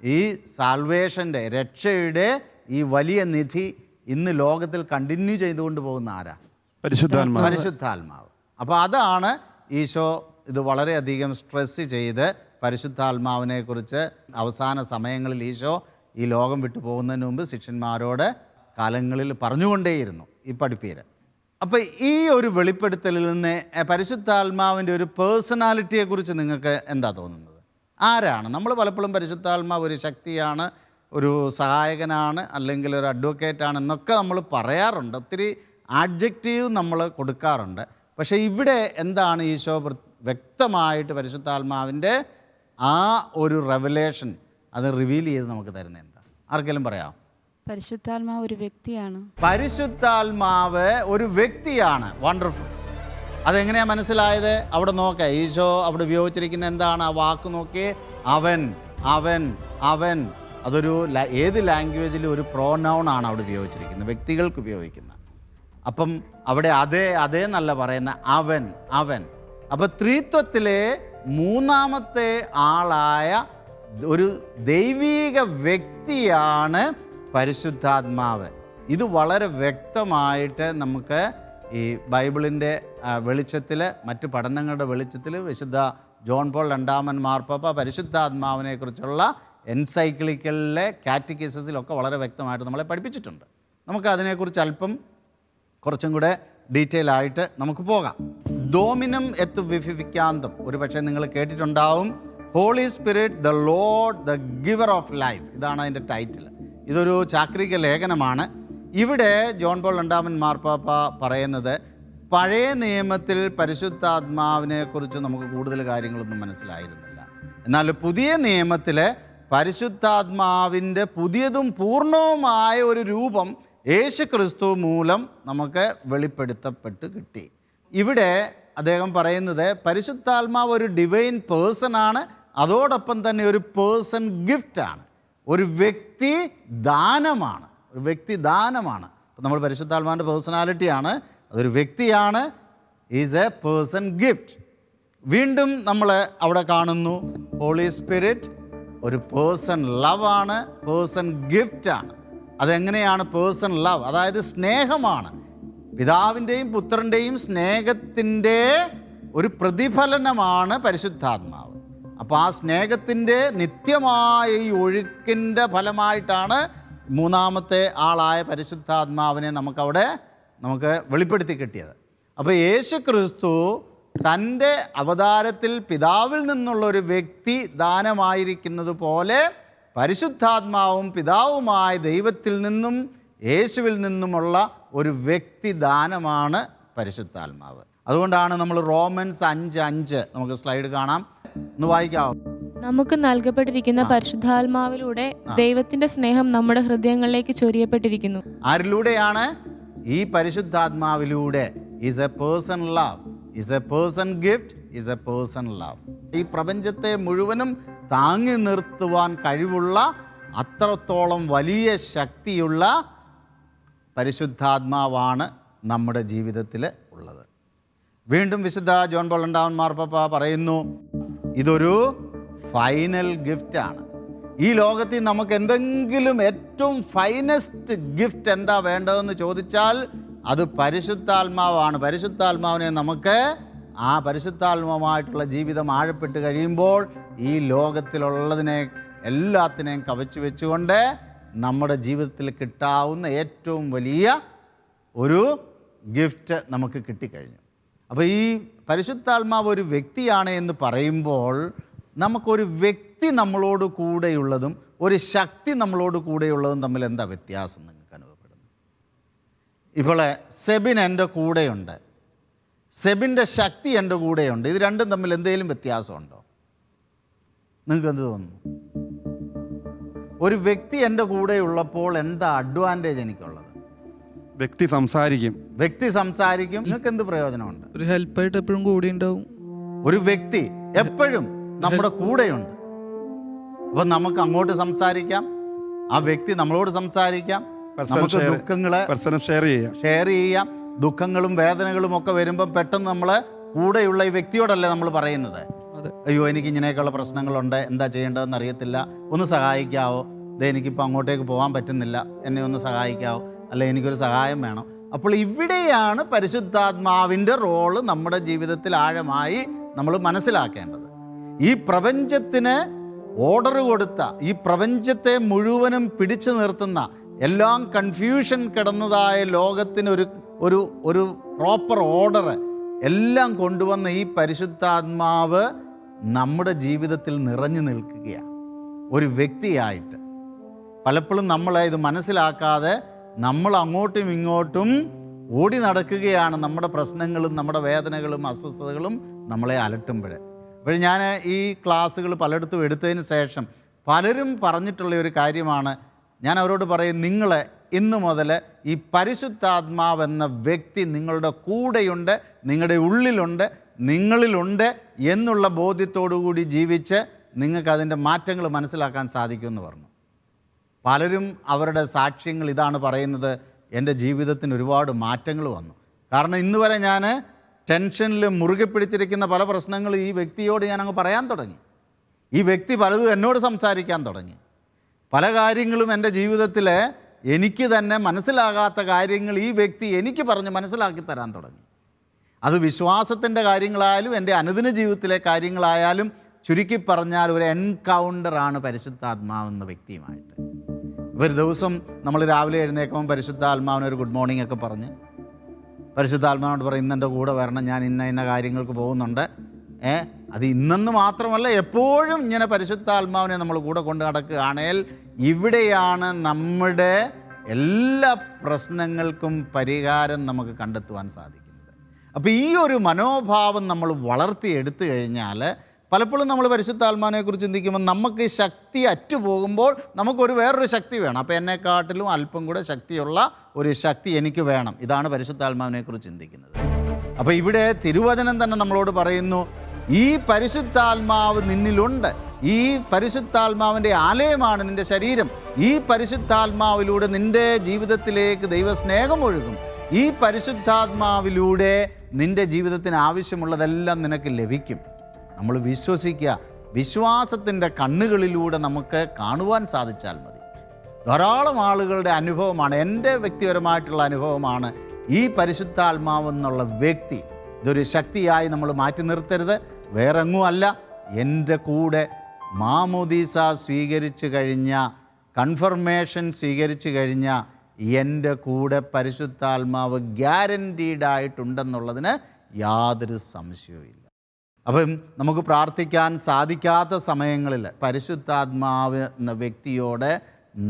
ഈ സാൽവേഷൻ്റെ, രക്ഷയുടെ ഈ വലിയ നിധി ഇന്ന് ലോകത്തിൽ കണ്ടിന്യൂ ചെയ്തുകൊണ്ട് പോകുന്ന ആരാ? പരിശുദ്ധാത്മാവ്. അപ്പോൾ അതാണ് ഈശോ ഇത് വളരെയധികം സ്ട്രെസ് ചെയ്ത് പരിശുദ്ധാത്മാവിനെക്കുറിച്ച് അവസാന സമയങ്ങളിൽ ഈശോ ഈ ലോകം വിട്ടു പോകുന്നതിന് മുമ്പ് ശിഷ്യന്മാരോട് കാലങ്ങളിൽ പറഞ്ഞുകൊണ്ടേയിരുന്നു ഈ പഠിപ്പീര്. അപ്പോൾ ഈ ഒരു വെളിപ്പെടുത്തലിൽ നിന്ന് പരിശുദ്ധാത്മാവിൻ്റെ ഒരു പേഴ്സണാലിറ്റിയെക്കുറിച്ച് നിങ്ങൾക്ക് എന്താ തോന്നുന്നത്? ആരാണ്? നമ്മൾ പലപ്പോഴും പരിശുദ്ധാത്മാവ് ഒരു ശക്തിയാണ്, ഒരു സഹായകനാണ്, അല്ലെങ്കിൽ ഒരു അഡ്വക്കേറ്റാണ് എന്നൊക്കെ നമ്മൾ പറയാറുണ്ട്. ഒത്തിരി ആഡ്ജക്റ്റീവ് നമ്മൾ കൊടുക്കാറുണ്ട്. പക്ഷേ ഇവിടെ എന്താണ് ഈശോ വ്യക്തമായിട്ട് പരിശുദ്ധാത്മാവിൻ്റെ ആ ഒരു റെവലേഷൻ അത് റിവീൽ ചെയ്ത് നമുക്ക് തരുന്നത് എന്താ? ആർക്കെങ്കിലും പറയാം? പരിശുദ്ധാത്മാവ് ഒരു വ്യക്തിയാണ്. പരിശുദ്ധാത്മാവ് ഒരു വ്യക്തിയാണ്. വണ്ടർഫുൾ. അതെങ്ങനെയാണ് മനസ്സിലായത്? അവിടെ നോക്കാം. ഈശോ അവിടെ ഉപയോഗിച്ചിരിക്കുന്ന എന്താണ്? ആ വാക്ക് നോക്കിയേ. അവൻ, അവൻ, അവൻ. അതൊരു ഏത് ലാംഗ്വേജിലും ഒരു പ്രോനൗൺ ആണ് അവിടെ ഉപയോഗിച്ചിരിക്കുന്നത്, വ്യക്തികൾക്ക് ഉപയോഗിക്കുന്നത്. അപ്പം അവിടെ അതേ അതേ എന്നല്ല പറയുന്ന അവൻ, അവൻ. അപ്പം ത്രിത്വത്തിലെ മൂന്നാമത്തെ ആളായ ഒരു ദൈവീക വ്യക്തിയാണ് പരിശുദ്ധാത്മാവ്. ഇത് വളരെ വ്യക്തമായിട്ട് നമുക്ക് ഈ ബൈബിളിൻ്റെ വെളിച്ചത്തിൽ, മറ്റ് പഠനങ്ങളുടെ വെളിച്ചത്തിൽ വിശുദ്ധ ജോൺ പോൾ രണ്ടാമൻ മാർപ്പാപ്പ പരിശുദ്ധാത്മാവിനെക്കുറിച്ചുള്ള എൻസൈക്ലിക്കലിലെ കാറ്റക്കിസസിലൊക്കെ വളരെ വ്യക്തമായിട്ട് നമ്മളെ പഠിപ്പിച്ചിട്ടുണ്ട്. നമുക്ക് അതിനെക്കുറിച്ച് അല്പം കുറച്ചും കൂടെ ഡീറ്റെയിൽ ആയിട്ട് നമുക്ക് പോകാം. ഡോമിനം എത്ത് വിഫിഫിക്കാന്തം ഒരു പക്ഷേ നിങ്ങൾ കേട്ടിട്ടുണ്ടാവും. Holy spirit the lord the giver of life, ഇതാണ് അതിൻ്റെ ടൈറ്റിൽ. ഇതൊരു ചാക്രിക ലേഖനമാണ്. ഇവിടെ ജോൺ പോൾ രണ്ടാമൻ മാർപ്പാപ്പ പറയുന്നത് പഴയ നിയമത്തിൽ പരിശുദ്ധാത്മാവിനെക്കുറിച്ച് നമുക്ക് കൂടുതൽ കാര്യങ്ങളൊന്നും മനസ്സിലായിരുന്നില്ല. എന്നാൽ പുതിയ നിയമത്തിൽ പരിശുദ്ധാത്മാവിൻ്റെ പുതിയതും പൂർണ്ണവുമായ ഒരു രൂപം യേശു ക്രിസ്തു മൂലം നമുക്ക് വെളിപ്പെടുത്തപ്പെട്ട് കിട്ടി. ഇവിടെ അദ്ദേഹം പറയുന്നത് പരിശുദ്ധാത്മാവ് ഒരു ഡിവൈൻ പേഴ്സണാണ്, അതോടൊപ്പം തന്നെ ഒരു പേഴ്സൺ ഗിഫ്റ്റാണ്, ഒരു വ്യക്തി ദാനമാണ്. ഒരു വ്യക്തി ദാനമാണ്. അപ്പോൾ നമ്മൾ പരിശുദ്ധാത്മാവിൻ്റെ പേഴ്സണാലിറ്റിയാണ്, അതൊരു വ്യക്തിയാണ്, ഈസ് എ പേഴ്സൺ ഗിഫ്റ്റ്. വീണ്ടും നമ്മൾ അവിടെ കാണുന്നു ഹോളി സ്പിരിറ്റ് ഒരു പേഴ്സൺ ലവ് ആണ്, പേഴ്സൺ ഗിഫ്റ്റാണ്. അതെങ്ങനെയാണ് പേഴ്സൺ ലവ്? അതായത് സ്നേഹമാണ്. പിതാവിൻ്റെയും പുത്രൻ്റെയും സ്നേഹത്തിൻ്റെ ഒരു പ്രതിഫലനമാണ് പരിശുദ്ധാത്മാവ്. അപ്പോൾ ആ സ്നേഹത്തിൻ്റെ നിത്യമായ ഈ ഒഴുക്കിൻ്റെ ഫലമായിട്ടാണ് മൂന്നാമത്തെ ആളായ പരിശുദ്ധാത്മാവിനെ നമുക്ക് വെളിപ്പെടുത്തി കിട്ടിയത്. അപ്പോൾ യേശു ക്രിസ്തു തൻ്റെ അവതാരത്തിൽ പിതാവിൽ നിന്നുള്ള ഒരു വ്യക്തി ദാനമായിരിക്കുന്നത് പോലെ പരിശുദ്ധാത്മാവും പിതാവുമായ ദൈവത്തിൽ നിന്നും യേശുവിൽ നിന്നുമുള്ള ഒരു വ്യക്തി ദാനമാണ് പരിശുദ്ധാത്മാവ്. അതുകൊണ്ടാണ് നമ്മൾ റോമൻസ് 5:5 നമുക്ക് സ്ലൈഡ് കാണാം, ഒന്ന് വായിക്കാമോ? നമുക്ക് നൽകപ്പെട്ടിരിക്കുന്ന പരിശുദ്ധാത്മാവിലൂടെ ദൈവത്തിന്റെ സ്നേഹം നമ്മുടെ ഹൃദയങ്ങളിലേക്ക് ചൊരിയപ്പെട്ടിരിക്കുന്നു. ആരിലൂടെയാണ്? ഈ പരിശുദ്ധാത്മാവിലൂടെ. Is a person love, is a person gift, is a person love. ഈ പ്രപഞ്ചത്തെ മുഴുവനും താങ്ങി നിർത്തുവാൻ കഴിവുള്ള അത്രത്തോളം വലിയ ശക്തിയുള്ള പരിശുദ്ധാത്മാവാണ് നമ്മുടെ ജീവിതത്തിൽ ഉള്ളത്. വീണ്ടും വിശുദ്ധ ജോൺ പോൾ രണ്ടാമൻ മാർപ്പാപ്പ പറയുന്നു ഇതൊരു ഫൈനൽ ഗിഫ്റ്റാണ്. ഈ ലോകത്തിൽ നമുക്ക് എന്തെങ്കിലും ഏറ്റവും ഫൈനസ്റ്റ് ഗിഫ്റ്റ് എന്താ വേണ്ടതെന്ന് ചോദിച്ചാൽ അത് പരിശുദ്ധാത്മാവാണ്. പരിശുദ്ധാത്മാവിനെ നമുക്ക് ആ പരിശുദ്ധാത്മാവുമായിട്ടുള്ള ജീവിതം ആഴപ്പെട്ട് കഴിയുമ്പോൾ ഈ ലോകത്തിലുള്ളതിനെ എല്ലാത്തിനെയും കവച്ചു വെച്ചുകൊണ്ട് നമ്മുടെ ജീവിതത്തിൽ കിട്ടാവുന്ന ഏറ്റവും വലിയ ഒരു ഗിഫ്റ്റ് നമുക്ക് കിട്ടിക്കഴിഞ്ഞു. അപ്പോൾ ഈ പരിശുദ്ധാത്മാവ് ഒരു വ്യക്തിയാണ് എന്ന് പറയുമ്പോൾ നമുക്കൊരു വ്യക്തി നമ്മളോട് കൂടെയുള്ളതും ഒരു ശക്തി നമ്മളോട് കൂടെയുള്ളതും തമ്മിൽ എന്താ വ്യത്യാസം നിങ്ങൾക്ക് അനുഭവപ്പെടുന്നു? ഇപ്പോൾ സെബിൻ എൻ്റെ കൂടെയുണ്ട്, സെബിൻ്റെ ശക്തി എൻ്റെ കൂടെയുണ്ട്. ഇത് രണ്ടും തമ്മിൽ എന്തെങ്കിലും വ്യത്യാസമുണ്ടോ? നിങ്ങൾക്ക് എന്ത് തോന്നുന്നു? ഒരു വ്യക്തി എൻ്റെ കൂടെയുള്ളപ്പോൾ എന്താ അഡ്വാൻറ്റേജ് എനിക്കുള്ളത്? വ്യക്തി സംസാരിക്കും. നിങ്ങൾക്ക് എന്ത് പ്രയോജനമുണ്ട്? ഒരു ഹെൽപ്പായിട്ട് എപ്പോഴും കൂടെ ഉണ്ടാവും. ഒരു വ്യക്തി എപ്പോഴും നമ്മുടെ കൂടെയുണ്ട്. അപ്പം നമുക്ക് അങ്ങോട്ട് സംസാരിക്കാം, ആ വ്യക്തി നമ്മളോട് സംസാരിക്കാം, നമുക്ക് ദുഃഖങ്ങളെ പരസ്പരം ഷെയർ ചെയ്യാം. ദുഃഖങ്ങളും വേദനകളും ഒക്കെ വരുമ്പോൾ പെട്ടെന്ന് നമ്മൾ കൂടെയുള്ള ഈ വ്യക്തിയോടല്ലേ നമ്മൾ പറയുന്നത്, അയ്യോ എനിക്ക് ഇങ്ങനെയൊക്കെയുള്ള പ്രശ്നങ്ങളുണ്ട്, എന്താ ചെയ്യേണ്ടതെന്ന് അറിയത്തില്ല, ഒന്ന് സഹായിക്കാവോ, എനിക്കിപ്പോൾ അങ്ങോട്ടേക്ക് പോകാൻ പറ്റുന്നില്ല, എന്നെ ഒന്ന് സഹായിക്കാവോ, അല്ലെ എനിക്കൊരു സഹായം വേണം. അപ്പോൾ ഇവിടെയാണ് പരിശുദ്ധാത്മാവിൻ്റെ റോള് നമ്മുടെ ജീവിതത്തിൽ ആഴമായി നമ്മൾ മനസ്സിലാക്കേണ്ടത്. ഈ പ്രപഞ്ചത്തിന് ഓർഡർ കൊടുത്ത, ഈ പ്രപഞ്ചത്തെ മുഴുവനും പിടിച്ചു നിർത്തുന്ന, എല്ലാം കൺഫ്യൂഷൻ കിടന്നതായ ലോകത്തിന് ഒരു പ്രോപ്പർ ഓർഡർ എല്ലാം കൊണ്ടുവന്ന ഈ പരിശുദ്ധാത്മാവ് നമ്മുടെ ജീവിതത്തിൽ നിറഞ്ഞു നിൽക്കുകയാണ് ഒരു വ്യക്തിയായിട്ട്. പലപ്പോഴും നമ്മളെ ഇത് മനസ്സിലാക്കാതെ നമ്മൾ അങ്ങോട്ടും ഇങ്ങോട്ടും ഓടി നടക്കുകയാണ്. നമ്മുടെ പ്രശ്നങ്ങളും നമ്മുടെ വേദനകളും അസ്വസ്ഥതകളും നമ്മളെ അലട്ടുമ്പോൾ. അപ്പോൾ ഞാൻ ഈ ക്ലാസ്സുകൾ പലയിടത്തും എടുത്തതിന് ശേഷം പലരും പറഞ്ഞിട്ടുള്ള ഒരു കാര്യമാണ്, ഞാൻ അവരോട് പറയും, നിങ്ങൾ ഇന്ന് മുതൽ ഈ പരിശുദ്ധാത്മാവെന്ന വ്യക്തി നിങ്ങളുടെ കൂടെയുണ്ട്, നിങ്ങളുടെ ഉള്ളിലുണ്ട്, നിങ്ങളിലുണ്ട് എന്നുള്ള ബോധ്യത്തോടു കൂടി ജീവിച്ച് നിങ്ങൾക്കതിൻ്റെ മാറ്റങ്ങൾ മനസ്സിലാക്കാൻ സാധിക്കുമെന്ന് പറഞ്ഞു. പലരും അവരുടെ സാക്ഷ്യങ്ങൾ ഇതാണ് പറയുന്നത്, എൻ്റെ ജീവിതത്തിന് ഒരുപാട് മാറ്റങ്ങൾ വന്നു. കാരണം ഇന്ന് വരെ ഞാൻ ടെൻഷനിൽ മുറുകെ പിടിച്ചിരിക്കുന്ന പല പ്രശ്നങ്ങളും ഈ വ്യക്തിയോട് ഞാനങ്ങ് പറയാൻ തുടങ്ങി. ഈ വ്യക്തി പലതും എന്നോട് സംസാരിക്കാൻ തുടങ്ങി. പല കാര്യങ്ങളും എൻ്റെ ജീവിതത്തിൽ എനിക്ക് തന്നെ മനസ്സിലാകാത്ത കാര്യങ്ങൾ ഈ വ്യക്തി എനിക്ക് പറഞ്ഞ് മനസ്സിലാക്കി തരാൻ തുടങ്ങി. അത് വിശ്വാസത്തിൻ്റെ കാര്യങ്ങളായാലും എൻ്റെ അനുദിന ജീവിതത്തിലെ കാര്യങ്ങളായാലും ചുരുക്കി പറഞ്ഞാൽ ഒരു എൻകൗണ്ടറാണ് പരിശുദ്ധാത്മാവെന്ന വ്യക്തിയുമായിട്ട്. ഒരു ദിവസം നമ്മൾ രാവിലെ എഴുന്നേക്കുമ്പോൾ പരിശുദ്ധാത്മാവിന് ഒരു ഗുഡ് മോർണിംഗ് ഒക്കെ പറഞ്ഞ് പരിശുദ്ധാത്മാവിനോട് പറയും, ഇന്നെൻ്റെ കൂടെ വരണം, ഞാൻ ഇന്ന കാര്യങ്ങൾക്ക് പോകുന്നുണ്ട്. അത് ഇന്നെന്ന് മാത്രമല്ല, എപ്പോഴും ഇങ്ങനെ പരിശുദ്ധാത്മാവിനെ നമ്മൾ കൂടെ കൊണ്ട് നടക്കുകയാണെങ്കിൽ ഇവിടെയാണ് നമ്മുടെ എല്ലാ പ്രശ്നങ്ങൾക്കും പരിഹാരം നമുക്ക് കണ്ടെത്തുവാൻ സാധിക്കുന്നത്. അപ്പോൾ ഈ ഒരു മനോഭാവം നമ്മൾ വളർത്തിയെടുത്തു കഴിഞ്ഞാൽ പലപ്പോഴും നമ്മൾ പരിശുദ്ധാത്മാവിനെക്കുറിച്ച് ചിന്തിക്കുമ്പോൾ നമുക്ക് ശക്തി അറ്റുപോകുമ്പോൾ നമുക്കൊരു വേറൊരു ശക്തി വേണം. അപ്പോൾ എന്നെക്കാട്ടിലും അല്പം കൂടെ ശക്തിയുള്ള ഒരു ശക്തി എനിക്ക് വേണം. ഇതാണ് പരിശുദ്ധാത്മാവിനെക്കുറിച്ച് ചിന്തിക്കുന്നത്. അപ്പോൾ ഇവിടെ തിരുവചനം തന്നെ നമ്മളോട് പറയുന്നു, ഈ പരിശുദ്ധാത്മാവ് നിന്നിലുണ്ട്, ഈ പരിശുദ്ധാത്മാവിൻ്റെ ആലയമാണ് നിൻ്റെ ശരീരം, ഈ പരിശുദ്ധാത്മാവിലൂടെ നിൻ്റെ ജീവിതത്തിലേക്ക് ദൈവസ്നേഹം ഒഴുകും, ഈ പരിശുദ്ധാത്മാവിലൂടെ നിൻ്റെ ജീവിതത്തിന് ആവശ്യമുള്ളതെല്ലാം നിനക്ക് ലഭിക്കും. നമ്മൾ വിശ്വസിക്കുക, വിശ്വാസത്തിൻ്റെ കണ്ണുകളിലൂടെ നമുക്ക് കാണുവാൻ സാധിച്ചാൽ മതി. ധാരാളം ആളുകളുടെ അനുഭവമാണ്, എൻ്റെ വ്യക്തിപരമായിട്ടുള്ള അനുഭവമാണ്, ഈ പരിശുദ്ധാത്മാവെന്നുള്ള വ്യക്തി ഇതൊരു ശക്തിയായി നമ്മൾ മാറ്റി നിർത്തരുത്. വേറെങ്ങും അല്ല, എൻ്റെ കൂടെ മാമോദീസ സ്വീകരിച്ചു കഴിഞ്ഞ, കൺഫർമേഷൻ സ്വീകരിച്ചു കഴിഞ്ഞ എൻ്റെ കൂടെ പരിശുദ്ധാത്മാവ് ഗ്യാരൻറ്റീഡായിട്ടുണ്ടെന്നുള്ളതിന് യാതൊരു സംശയവുമില്ല. അപ്പം നമുക്ക് പ്രാർത്ഥിക്കാൻ സാധിക്കാത്ത സമയങ്ങളിൽ പരിശുദ്ധാത്മാവ് എന്ന വ്യക്തിയോട്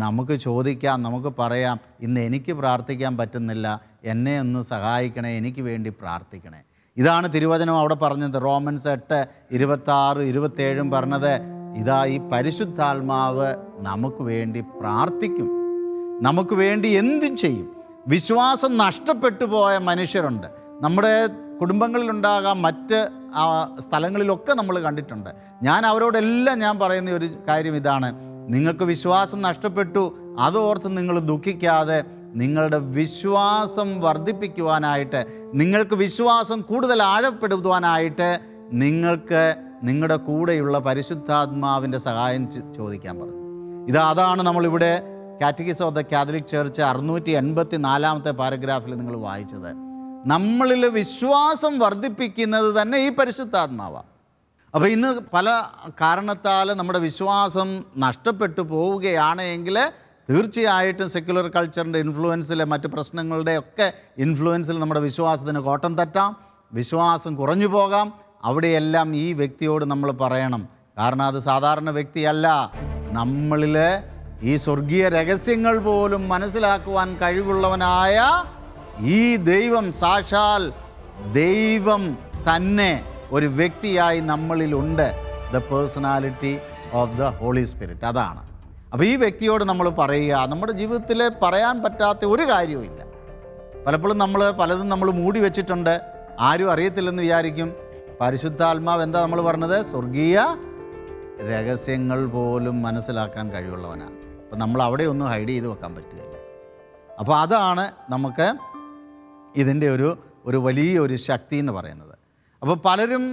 നമുക്ക് ചോദിക്കാം, നമുക്ക് പറയാം, ഇന്ന് എനിക്ക് പ്രാർത്ഥിക്കാൻ പറ്റുന്നില്ല, എന്നെ ഒന്ന് സഹായിക്കണേ, എനിക്ക് വേണ്ടി പ്രാർത്ഥിക്കണേ. ഇതാണ് തിരുവചനം അവിടെ പറഞ്ഞത്. റോമൻസ് 8:26-27 പറഞ്ഞത്, ഇതാ ഈ പരിശുദ്ധാത്മാവ് നമുക്ക് വേണ്ടി പ്രാർത്ഥിക്കും, നമുക്ക് വേണ്ടി എന്തും ചെയ്യും. വിശ്വാസം നഷ്ടപ്പെട്ടു പോയ മനുഷ്യരുണ്ട്, നമ്മുടെ കുടുംബങ്ങളിലുണ്ടാകാം, മറ്റ് സ്ഥലങ്ങളിലൊക്കെ നമ്മൾ കണ്ടിട്ടുണ്ട്. ഞാൻ അവരോടെല്ലാം ഞാൻ പറയുന്ന ഒരു കാര്യം ഇതാണ്, നിങ്ങൾക്ക് വിശ്വാസം നഷ്ടപ്പെട്ടു, അതോർത്ത് നിങ്ങൾ ദുഃഖിക്കാതെ നിങ്ങളുടെ വിശ്വാസം വർദ്ധിപ്പിക്കുവാനായിട്ട്, നിങ്ങൾക്ക് വിശ്വാസം കൂടുതൽ ആഴപ്പെടുത്തുവാനായിട്ട് നിങ്ങൾക്ക് നിങ്ങളുടെ കൂടെയുള്ള പരിശുദ്ധാത്മാവിൻ്റെ സഹായം ചോദിക്കാൻ പറഞ്ഞു. അതാണ് നമ്മളിവിടെ catechism of the Catholic church 684 പാരഗ്രാഫിൽ നിങ്ങൾ വായിച്ചത്. നമ്മളിൽ വിശ്വാസം വർദ്ധിപ്പിക്കുന്നത് തന്നെ ഈ പരിശുദ്ധാത്മാവാണ്. അപ്പോൾ ഇന്ന് പല കാരണത്താൽ നമ്മുടെ വിശ്വാസം നഷ്ടപ്പെട്ടു പോവുകയാണ് എങ്കിൽ തീർച്ചയായിട്ടും സെക്യുലർ കൾച്ചറിൻ്റെ ഇൻഫ്ലുവൻസിലെ മറ്റ് പ്രശ്നങ്ങളുടെ ഒക്കെ ഇൻഫ്ലുവൻസിൽ നമ്മുടെ വിശ്വാസത്തിന് കോട്ടം തട്ടാം, വിശ്വാസം കുറഞ്ഞു പോകാം. അവിടെയെല്ലാം ഈ വ്യക്തിയോട് നമ്മൾ പറയണം. കാരണം അത് സാധാരണ വ്യക്തിയല്ല. നമ്മളിൽ ഈ സ്വർഗീയ രഹസ്യങ്ങൾ പോലും മനസ്സിലാക്കുവാൻ കഴിവുള്ളവനായ ഈ ദൈവം, സാക്ഷാൽ ദൈവം തന്നെ ഒരു വ്യക്തിയായി നമ്മളിലുണ്ട്. The personality of the holy Spirit. അതാണ്. അപ്പോൾ ഈ വ്യക്തിയോട് നമ്മൾ പറയുക. നമ്മുടെ ജീവിതത്തിൽ പറയാൻ പറ്റാത്ത ഒരു കാര്യവും ഇല്ല. പലപ്പോഴും പലതും നമ്മൾ മൂടി വെച്ചിട്ടുണ്ട്, ആരും അറിയത്തില്ലെന്ന് വിചാരിക്കും. പരിശുദ്ധാത്മാവ് എന്താ നമ്മൾ പറഞ്ഞത്? സ്വർഗീയ രഹസ്യങ്ങൾ പോലും മനസ്സിലാക്കാൻ കഴിവുള്ളവനാണ്. അപ്പം നമ്മൾ അവിടെ ഒന്നും ഹൈഡ് ചെയ്ത് വെക്കാൻ പറ്റുകയില്ല. അപ്പോൾ അതാണ് നമുക്ക് ഇതിൻ്റെ ഒരു വലിയൊരു ശക്തി എന്ന് പറയുന്നത്. അപ്പോൾ പലരും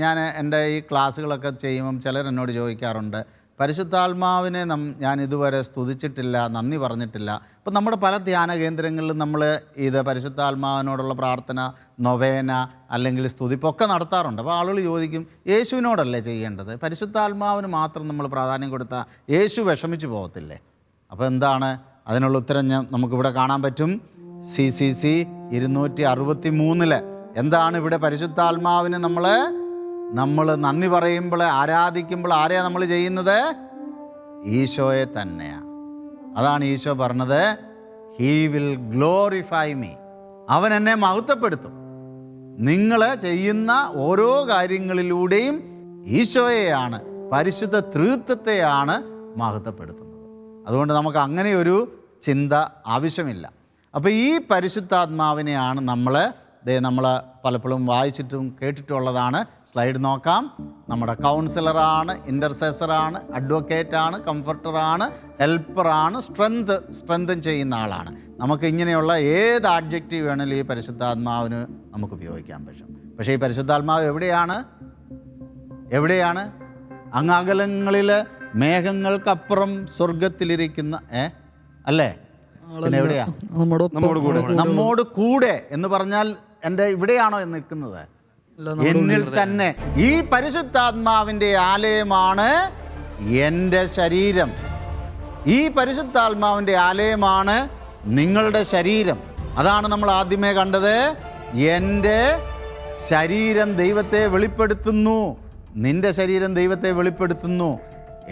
ഞാൻ എൻ്റെ ഈ ക്ലാസ്സുകളൊക്കെ ചെയ്യുമ്പം ചിലർ എന്നോട് ചോദിക്കാറുണ്ട്, പരിശുദ്ധാത്മാവിനെ ഞാൻ ഇതുവരെ സ്തുതിച്ചിട്ടില്ല, നന്ദി പറഞ്ഞിട്ടില്ല. അപ്പം നമ്മുടെ പല ധ്യാന കേന്ദ്രങ്ങളിലും നമ്മൾ ഇത് പരിശുദ്ധാത്മാവിനോടുള്ള പ്രാർത്ഥന, നൊവേന അല്ലെങ്കിൽ സ്തുതിപ്പൊക്കെ നടത്താറുണ്ട്. അപ്പോൾ ആളുകൾ ചോദിക്കും, യേശുവിനോടല്ലേ ചെയ്യേണ്ടത്? പരിശുദ്ധാത്മാവിന് മാത്രം നമ്മൾ പ്രാധാന്യം കൊടുത്താൽ യേശു വിഷമിച്ച് പോകത്തില്ലേ? അപ്പോൾ എന്താണ് അതിനുള്ള ഉത്തരം? നമുക്കിവിടെ കാണാൻ പറ്റും. CCC 263 എന്താണ് ഇവിടെ പരിശുദ്ധാത്മാവിന് നമ്മൾ നന്ദി പറയുമ്പോൾ, ആരാധിക്കുമ്പോൾ ആരെയാ നമ്മൾ ചെയ്യുന്നത്? ഈശോയെ തന്നെയാണ്. അതാണ് ഈശോ പറഞ്ഞത്, ഹീ വിൽ ഗ്ലോറിഫൈ മീ. അവൻ എന്നെ മഹത്വപ്പെടുത്തും. നിങ്ങൾ ചെയ്യുന്ന ഓരോ കാര്യങ്ങളിലൂടെയും ഈശോയെയാണ്, പരിശുദ്ധ ത്രിത്വത്തെയാണ് മഹത്വപ്പെടുത്തുന്നത്. അതുകൊണ്ട് നമുക്ക് അങ്ങനെ ഒരു ചിന്ത ആവശ്യമില്ല. അപ്പോൾ ഈ പരിശുദ്ധാത്മാവിനെയാണ് നമ്മൾ പലപ്പോഴും വായിച്ചിട്ടും കേട്ടിട്ടുള്ളതാണ്. സ്ലൈഡ് നോക്കാം. നമ്മുടെ കൗൺസിലറാണ്, ഇൻ്റർസെസറാണ്, അഡ്വക്കേറ്റാണ്, കംഫർട്ടറാണ്, ഹെൽപ്പറാണ്, സ്ട്രെങ്തൻ ചെയ്യുന്ന ആളാണ്. നമുക്ക് ഇങ്ങനെയുള്ള ഏത് ആഡ്ജക്റ്റീവ് വേണമെങ്കിലും ഈ പരിശുദ്ധാത്മാവിന് നമുക്ക് ഉപയോഗിക്കാൻ പറ്റും. പക്ഷേ ഈ പരിശുദ്ധാത്മാവ് എവിടെയാണ്? അങ്ങകലങ്ങളിൽ മേഘങ്ങൾക്കപ്പുറം സ്വർഗത്തിലിരിക്കുന്ന അല്ലേ? പിന്നെ എവിടെയാ? നമ്മോട് കൂടെ എന്ന് പറഞ്ഞാൽ ഇവിടെയാണോ നിൽക്കുന്നത്? എന്നിൽ തന്നെ. ഈ പരിശുദ്ധാത്മാവിൻ്റെ ആലയമാണ് എൻ്റെ ശരീരം. ഈ പരിശുദ്ധാത്മാവിൻ്റെ ആലയമാണ് നിങ്ങളുടെ ശരീരം. അതാണ് നമ്മൾ ആദ്യമേ കണ്ടത്. എൻ്റെ ശരീരം ദൈവത്തെ വെളിപ്പെടുത്തുന്നു, നിൻ്റെ ശരീരം ദൈവത്തെ വെളിപ്പെടുത്തുന്നു,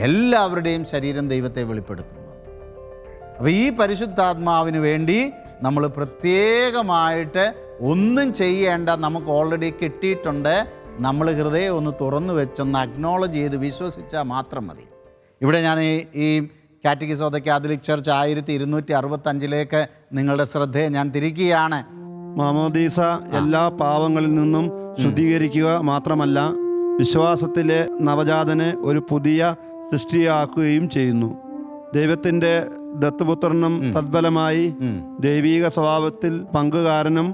എല്ലാവരുടെയും ശരീരം ദൈവത്തെ വെളിപ്പെടുത്തുന്നു. അപ്പോൾ ഈ പരിശുദ്ധാത്മാവിന് വേണ്ടി നമ്മൾ പ്രത്യേകമായിട്ട് ഒന്നും ചെയ്യേണ്ട, നമുക്ക് ഓൾറെഡി കിട്ടിയിട്ടുണ്ട്. നമ്മൾ ഹൃദയം ഒന്ന് തുറന്നു വെച്ചൊന്ന് അക്നോളജ് ചെയ്ത് വിശ്വസിച്ചാൽ മാത്രം മതി. ഇവിടെ ഞാൻ ഈ catechism of the Catholic church 1265 നിങ്ങളുടെ ശ്രദ്ധയെ ഞാൻ തിരിക്കുകയാണ്. മാമോദീസ എല്ലാ പാവങ്ങളിൽ നിന്നും ശുദ്ധീകരിക്കുക മാത്രമല്ല, വിശ്വാസത്തിലെ നവജാതനെ ഒരു പുതിയ സൃഷ്ടിയാക്കുകയും ചെയ്യുന്നു. ദൈവത്തിൻ്റെ ദത്തുപുത്രനും തദ്ഫലമായി ദൈവീക സ്വഭാവത്തിൽ പങ്കുകാരനും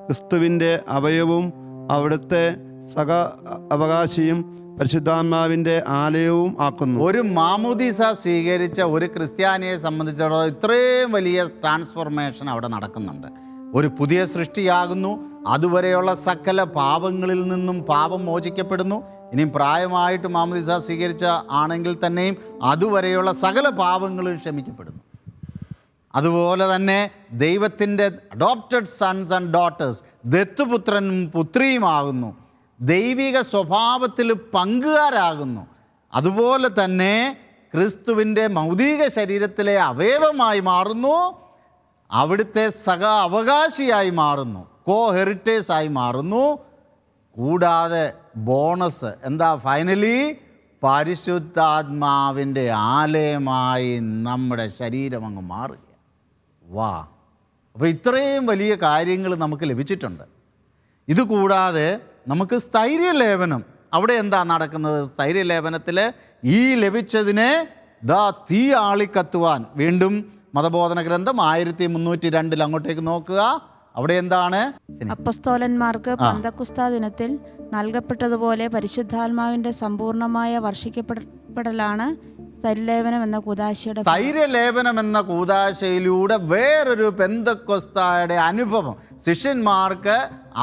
ക്രിസ്തുവിൻ്റെ അവയവും അവിടുത്തെ അവകാശിയും പരിശുദ്ധാത്മാവിൻ്റെ ആലയവും ആക്കുന്നു. ഒരു മാമോദീസ സ്വീകരിച്ച ഒരു ക്രിസ്ത്യാനിയെ സംബന്ധിച്ചിടത്തോളം ഇത്രയും വലിയ ട്രാൻസ്ഫോർമേഷൻ അവിടെ നടക്കുന്നുണ്ട്. ഒരു പുതിയ സൃഷ്ടിയാകുന്നു. അതുവരെയുള്ള സകല പാപങ്ങളിൽ നിന്നും പാപം മോചിക്കപ്പെടുന്നു. ഇനിയും പ്രായമായിട്ട് മാമോദീസ സ്വീകരിച്ച ആണെങ്കിൽ തന്നെയും അതുവരെയുള്ള സകല പാപങ്ങളും ക്ഷമിക്കപ്പെടുന്നു. അതുപോലെ തന്നെ ദൈവത്തിൻ്റെ അഡോപ്റ്റഡ് സൺസ് ആൻഡ് ഡോട്ടേഴ്സ്, ദത്തുപുത്രനും പുത്രിയുമാകുന്നു. ദൈവിക സ്വഭാവത്തിൽ പങ്കുകാരാകുന്നു. അതുപോലെ തന്നെ ക്രിസ്തുവിൻ്റെ ഭൗതിക ശരീരത്തിലെ അവയവമായി മാറുന്നു. അവിടുത്തെ അവകാശിയായി മാറുന്നു, ഹെറിറ്റേഴ്സായി മാറുന്നു. കൂടാതെ ബോണസ് എന്താ? ഫൈനലി പരിശുദ്ധാത്മാവിൻ്റെ ആലയമായി നമ്മുടെ ശരീരം അങ്ങ് മാറുക. വാ! അപ്പോൾ ഇത്രയും വലിയ കാര്യങ്ങൾ നമുക്ക് ലഭിച്ചിട്ടുണ്ട്. ഇതുകൂടാതെ നമുക്ക് സ്ഥൈര്യലേപനം. അവിടെ എന്താ നടക്കുന്നത്? സ്ഥൈര്യലേപനത്തിൽ ഈ ലഭിച്ചതിനെ തീ ആളിക്കത്തുവാൻ, വീണ്ടും മതബോധന ഗ്രന്ഥം 1302 അങ്ങോട്ടേക്ക് നോക്കുക. അവിടെ എന്താണ്? അപ്പസ്തോലന്മാർക്ക് പെന്തക്കോസ്താ ദിനത്തിൽ നൽകപ്പെട്ടതുപോലെ പരിശുദ്ധാത്മാവിന്റെ സമ്പൂർണമായ വർഷിക്കപ്പെടലാണ് സ്ഥൈര്യലേപനം എന്ന കൂദാശയുടെ. സ്ഥൈര്യലേപനം എന്ന കൂദാശയിലൂടെ വേറൊരു പെന്തക്കോസ്തായുടെ അനുഭവം ശിഷ്യന്മാർക്ക്,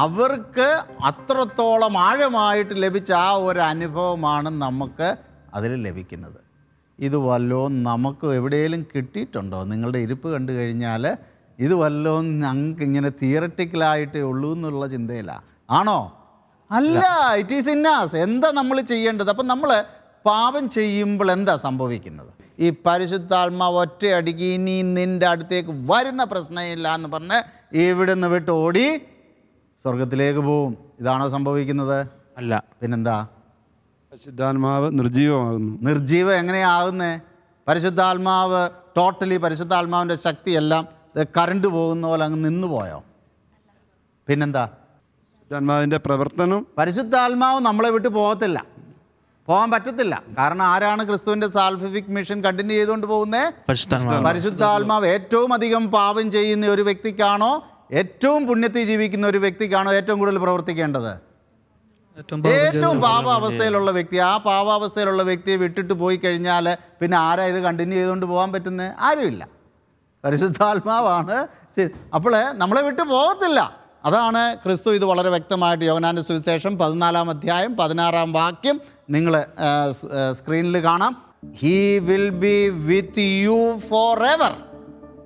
അവർക്ക് അത്രത്തോളം ആഴമായിട്ട് ലഭിച്ച ആ ഒരു അനുഭവമാണ് നമുക്ക് അതിൽ ലഭിക്കുന്നത്. ഇത് വല്ലതും നമുക്ക് എവിടെയെങ്കിലും കിട്ടിയിട്ടുണ്ടോ? നിങ്ങളുടെ ഇരിപ്പ് കണ്ടു കഴിഞ്ഞാൽ ഇത് വല്ലതും ഞങ്ങൾക്ക് ഇങ്ങനെ തിയററ്റിക്കലായിട്ടേ ഉള്ളൂ എന്നുള്ള ചിന്തയിലാണ്. ആണോ? അല്ല, ഇറ്റ് ഈസ് ഇൻ us. എന്താ നമ്മൾ ചെയ്യേണ്ടത്? അപ്പം നമ്മൾ പാപം ചെയ്യുമ്പോൾ എന്താ സംഭവിക്കുന്നത്? ഈ പരിശുദ്ധാത്മാവ് ഒറ്റയടിക്ക് ഇനി നിൻ്റെ അടുത്തേക്ക് വരുന്ന പ്രശ്നമില്ല എന്ന് പറഞ്ഞ് ഇവിടെ നിന്ന് വിട്ട് ഓടി സ്വർഗത്തിലേക്ക് പോവും. ഇതാണോ സംഭവിക്കുന്നത്? അല്ല. പിന്നെന്താ? പരിശുദ്ധാത്മാവ് നിർജീവമാകുന്നു. നിർജീവം എങ്ങനെയാകുന്നേ? പരിശുദ്ധാത്മാവ് ടോട്ടലി പരിശുദ്ധാത്മാവിൻ്റെ ശക്തിയെല്ലാം കറണ്ട് പോകുന്ന പോലെ അങ്ങ് നിന്ന് പോയോ? പിന്നെന്താ? പരിശുദ്ധാത്മാവിൻ്റെ പ്രവർത്തനം. പരിശുദ്ധാത്മാവ് നമ്മളെ വിട്ട് പോകത്തില്ല, പോകാൻ പറ്റത്തില്ല. കാരണം ആരാണ് ക്രിസ്തുവിൻ്റെ സാൽവിഫിക് മിഷൻ കണ്ടിന്യൂ ചെയ്തുകൊണ്ട് പോകുന്നത്? പരിശുദ്ധാത്മാവ്. ഏറ്റവും അധികം പാപം ചെയ്യുന്ന ഒരു വ്യക്തിക്കാണോ, ഏറ്റവും പുണ്യത്തിൽ ജീവിക്കുന്ന ഒരു വ്യക്തിക്കാണോ ഏറ്റവും കൂടുതൽ പ്രവർത്തിക്കേണ്ടത്? ഏറ്റവും പാപാവസ്ഥയിലുള്ള വ്യക്തി. ആ പാപാവസ്ഥയിലുള്ള വ്യക്തിയെ വിട്ടിട്ട് പോയി കഴിഞ്ഞാൽ പിന്നെ ആരാ ഇത് കണ്ടിന്യൂ ചെയ്തുകൊണ്ട് പോകാൻ പറ്റുന്നത്? ആരുമില്ല. പരിശുദ്ധാത്മാവാണ്. അപ്പോൾ നമ്മളെ വിട്ട് പോകത്തില്ല. അതാണ് ക്രിസ്തു ഇത് വളരെ വ്യക്തമായിട്ട് യോഹന്നാന്റെ സുവിശേഷം 14-ാം അധ്യായം 16-ാം വാക്യം നിങ്ങൾ സ്ക്രീനിൽ കാണാം. He will be with you for ever.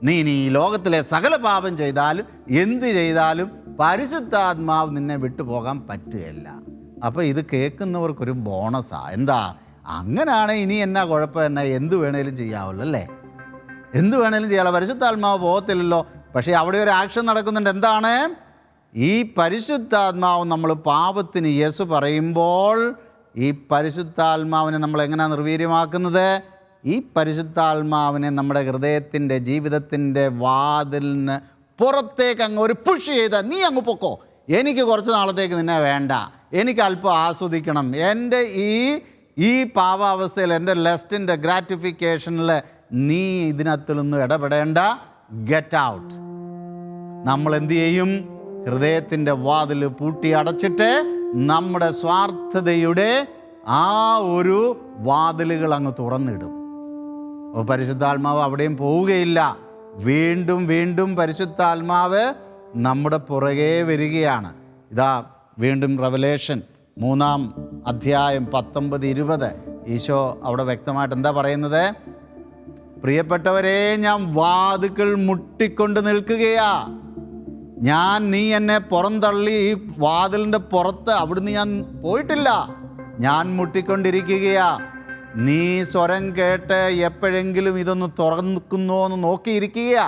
നീ ഈ ലോകത്തിലെ സകല പാപം ചെയ്താലും എന്ത് ചെയ്താലും പരിശുദ്ധാത്മാവ് നിന്നെ വിട്ടുപോകാൻ പറ്റുകയില്ല. അപ്പോൾ ഇത് കേൾക്കുന്നവർക്കൊരു ബോണസാണ്. എന്താ? അങ്ങനെയാണ് ഇനി എന്നാ കുഴപ്പം? എന്നാ എന്ത് വേണേലും ചെയ്യാമല്ലോ അല്ലേ? എന്ത് വേണേലും ചെയ്യാമല്ലോ. പരിശുദ്ധാത്മാവ് പോകത്തില്ലല്ലോ. പക്ഷേ അവിടെ ഒരു ആക്ഷൻ നടക്കുന്നുണ്ട്. എന്താണ്? ഈ പരിശുദ്ധാത്മാവ് നമ്മൾ പാപത്തിന് യെസ് പറയുമ്പോൾ ഈ പരിശുദ്ധാത്മാവിനെ നമ്മൾ എങ്ങനെയാണ് നിർവീര്യമാക്കുന്നത്? ഈ പരിശുദ്ധാത്മാവിനെ നമ്മുടെ ഹൃദയത്തിൻ്റെ ജീവിതത്തിൻ്റെ വാതിലിന് പുറത്തേക്ക് അങ്ങ് ഒരു പുഷ് ചെയ്താൽ, നീ അങ്ങ് പൊക്കോ, എനിക്ക് കുറച്ച് നാളത്തേക്ക് നിന്നെ വേണ്ട, എനിക്ക് അല്പം ആസ്വദിക്കണം, എൻ്റെ ഈ പാവാവസ്ഥയിൽ എൻ്റെ ലെസ്റ്റിൻ്റെ ഗ്രാറ്റിഫിക്കേഷനിൽ നീ ഇതിനകത്തൊന്നും ഇടപെടേണ്ട, ഗെറ്റ് ഔട്ട്. നമ്മൾ എന്തു ചെയ്യും? ഹൃദയത്തിൻ്റെ വാതിൽ പൂട്ടി അടച്ചിട്ട് നമ്മുടെ സ്വാർത്ഥതയുടെ ആ ഒരു വാതിലുകൾ അങ്ങ് തുറന്നിടും. അപ്പോൾ പരിശുദ്ധാത്മാവ് അവിടെയും പോവുകയില്ല. വീണ്ടും വീണ്ടും പരിശുദ്ധാത്മാവ് നമ്മുടെ പുറകെ വരികയാണ്. ഇതാ വീണ്ടും റെവലേഷൻ 3-ാം അധ്യായം 19-20 ഈശോ അവിടെ വ്യക്തമായിട്ട് എന്താ പറയുന്നത്? പ്രിയപ്പെട്ടവരെ, ഞാൻ വാതിൽക്കൽ മുട്ടിക്കൊണ്ട് നിൽക്കുകയാ. നീ എന്നെ പുറന്തള്ളി ഈ വാതിലിൻ്റെ പുറത്ത് അവിടുന്ന് ഞാൻ പോയിട്ടില്ല. ഞാൻ മുട്ടിക്കൊണ്ടിരിക്കുകയാ. നീ സ്വരം കേട്ട് എപ്പോഴെങ്കിലും ഇതൊന്ന് തുറക്കുന്നോ എന്ന് നോക്കിയിരിക്കുക.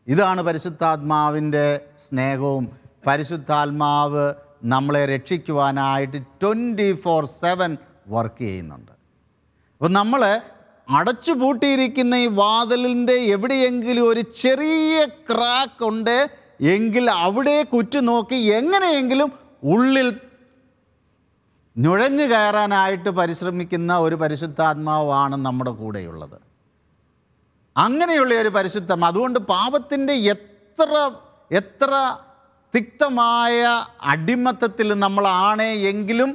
ഇതാണ് പരിശുദ്ധാത്മാവിൻ്റെ സ്നേഹവും. പരിശുദ്ധാത്മാവ് നമ്മളെ രക്ഷിക്കുവാനായിട്ട് 24/7 വർക്ക് ചെയ്യുന്നുണ്ട്. അപ്പോൾ നമ്മൾ അടച്ചു പൂട്ടിയിരിക്കുന്ന ഈ വാതിലിൻ്റെ എവിടെയെങ്കിലും ഒരു ചെറിയ ക്രാക്ക് ഉണ്ട് എങ്കിൽ അവിടെ കുറ്റു നോക്കി എങ്ങനെയെങ്കിലും ഉള്ളിൽ നുഴഞ്ഞു കയറാനായിട്ട് പരിശ്രമിക്കുന്ന ഒരു പരിശുദ്ധാത്മാവാണ് നമ്മുടെ കൂടെയുള്ളത്. അങ്ങനെയുള്ള ഒരു പരിശുദ്ധം. അതുകൊണ്ട് പാപത്തിൻ്റെ എത്ര തിക്തമായ അടിമത്തത്തിൽ നമ്മളാണ് എങ്കിലും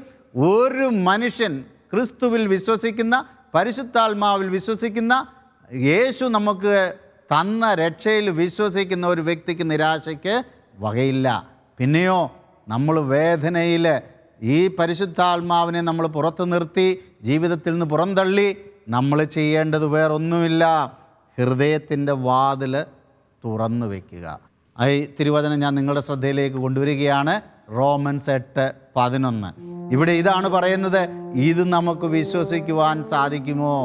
ഒരു മനുഷ്യൻ ക്രിസ്തുവിൽ വിശ്വസിക്കുന്ന, പരിശുദ്ധാത്മാവിൽ വിശ്വസിക്കുന്ന, യേശു നമുക്ക് തന്ന രക്ഷയിൽ വിശ്വസിക്കുന്ന ഒരു വ്യക്തിക്ക് നിരാശയ്ക്ക് വകയില്ല. പിന്നെയോ നമ്മൾ വേദനയിൽ ഈ പരിശുദ്ധാത്മാവിനെ നമ്മൾ പുറത്തു നിർത്തി ജീവിതത്തിൽ നിന്ന് പുറന്തള്ളി നമ്മൾ ചെയ്യേണ്ടത് വേറൊന്നുമില്ല, ഹൃദയത്തിൻ്റെ വാതിൽ തുറന്നു വയ്ക്കുക. ഈ തിരുവചനം ഞാൻ നിങ്ങളുടെ ശ്രദ്ധയിലേക്ക് കൊണ്ടുവരികയാണ്. റോമൻസ് 8:11. ഇവിടെ ഇതാണ് പറയുന്നത്. ഇത് നമുക്ക് വിശ്വസിക്കുവാൻ സാധിക്കുമോ?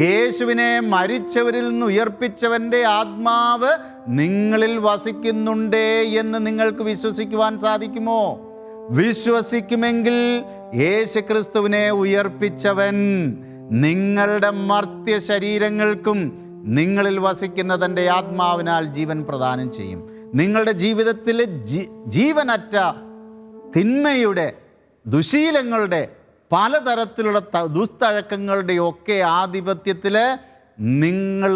യേശുവിനെ മരിച്ചവരിൽ നിന്ന് ഉയർപ്പിച്ചവൻ്റെ ആത്മാവ് നിങ്ങളിൽ വസിക്കുന്നുണ്ടേ എന്ന് നിങ്ങൾക്ക് വിശ്വസിക്കുവാൻ സാധിക്കുമോ? വിശ്വസിക്കുമെങ്കിൽ യേശുക്രിസ്തുവിനെ ഉയർപ്പിച്ചവൻ നിങ്ങളുടെ മർത്യ ശരീരങ്ങൾക്കും നിങ്ങളിൽ വസിക്കുന്ന തൻ്റെ ആത്മാവിനാൽ ജീവൻ പ്രദാനം ചെയ്യും. നിങ്ങളുടെ ജീവിതത്തിലെ ജീവനറ്റ തിന്മയുടെ, ദുശീലങ്ങളുടെ, പലതരത്തിലുള്ള ദുസ്തഴക്കങ്ങളുടെയൊക്കെ ആധിപത്യത്തിൽ നിങ്ങൾ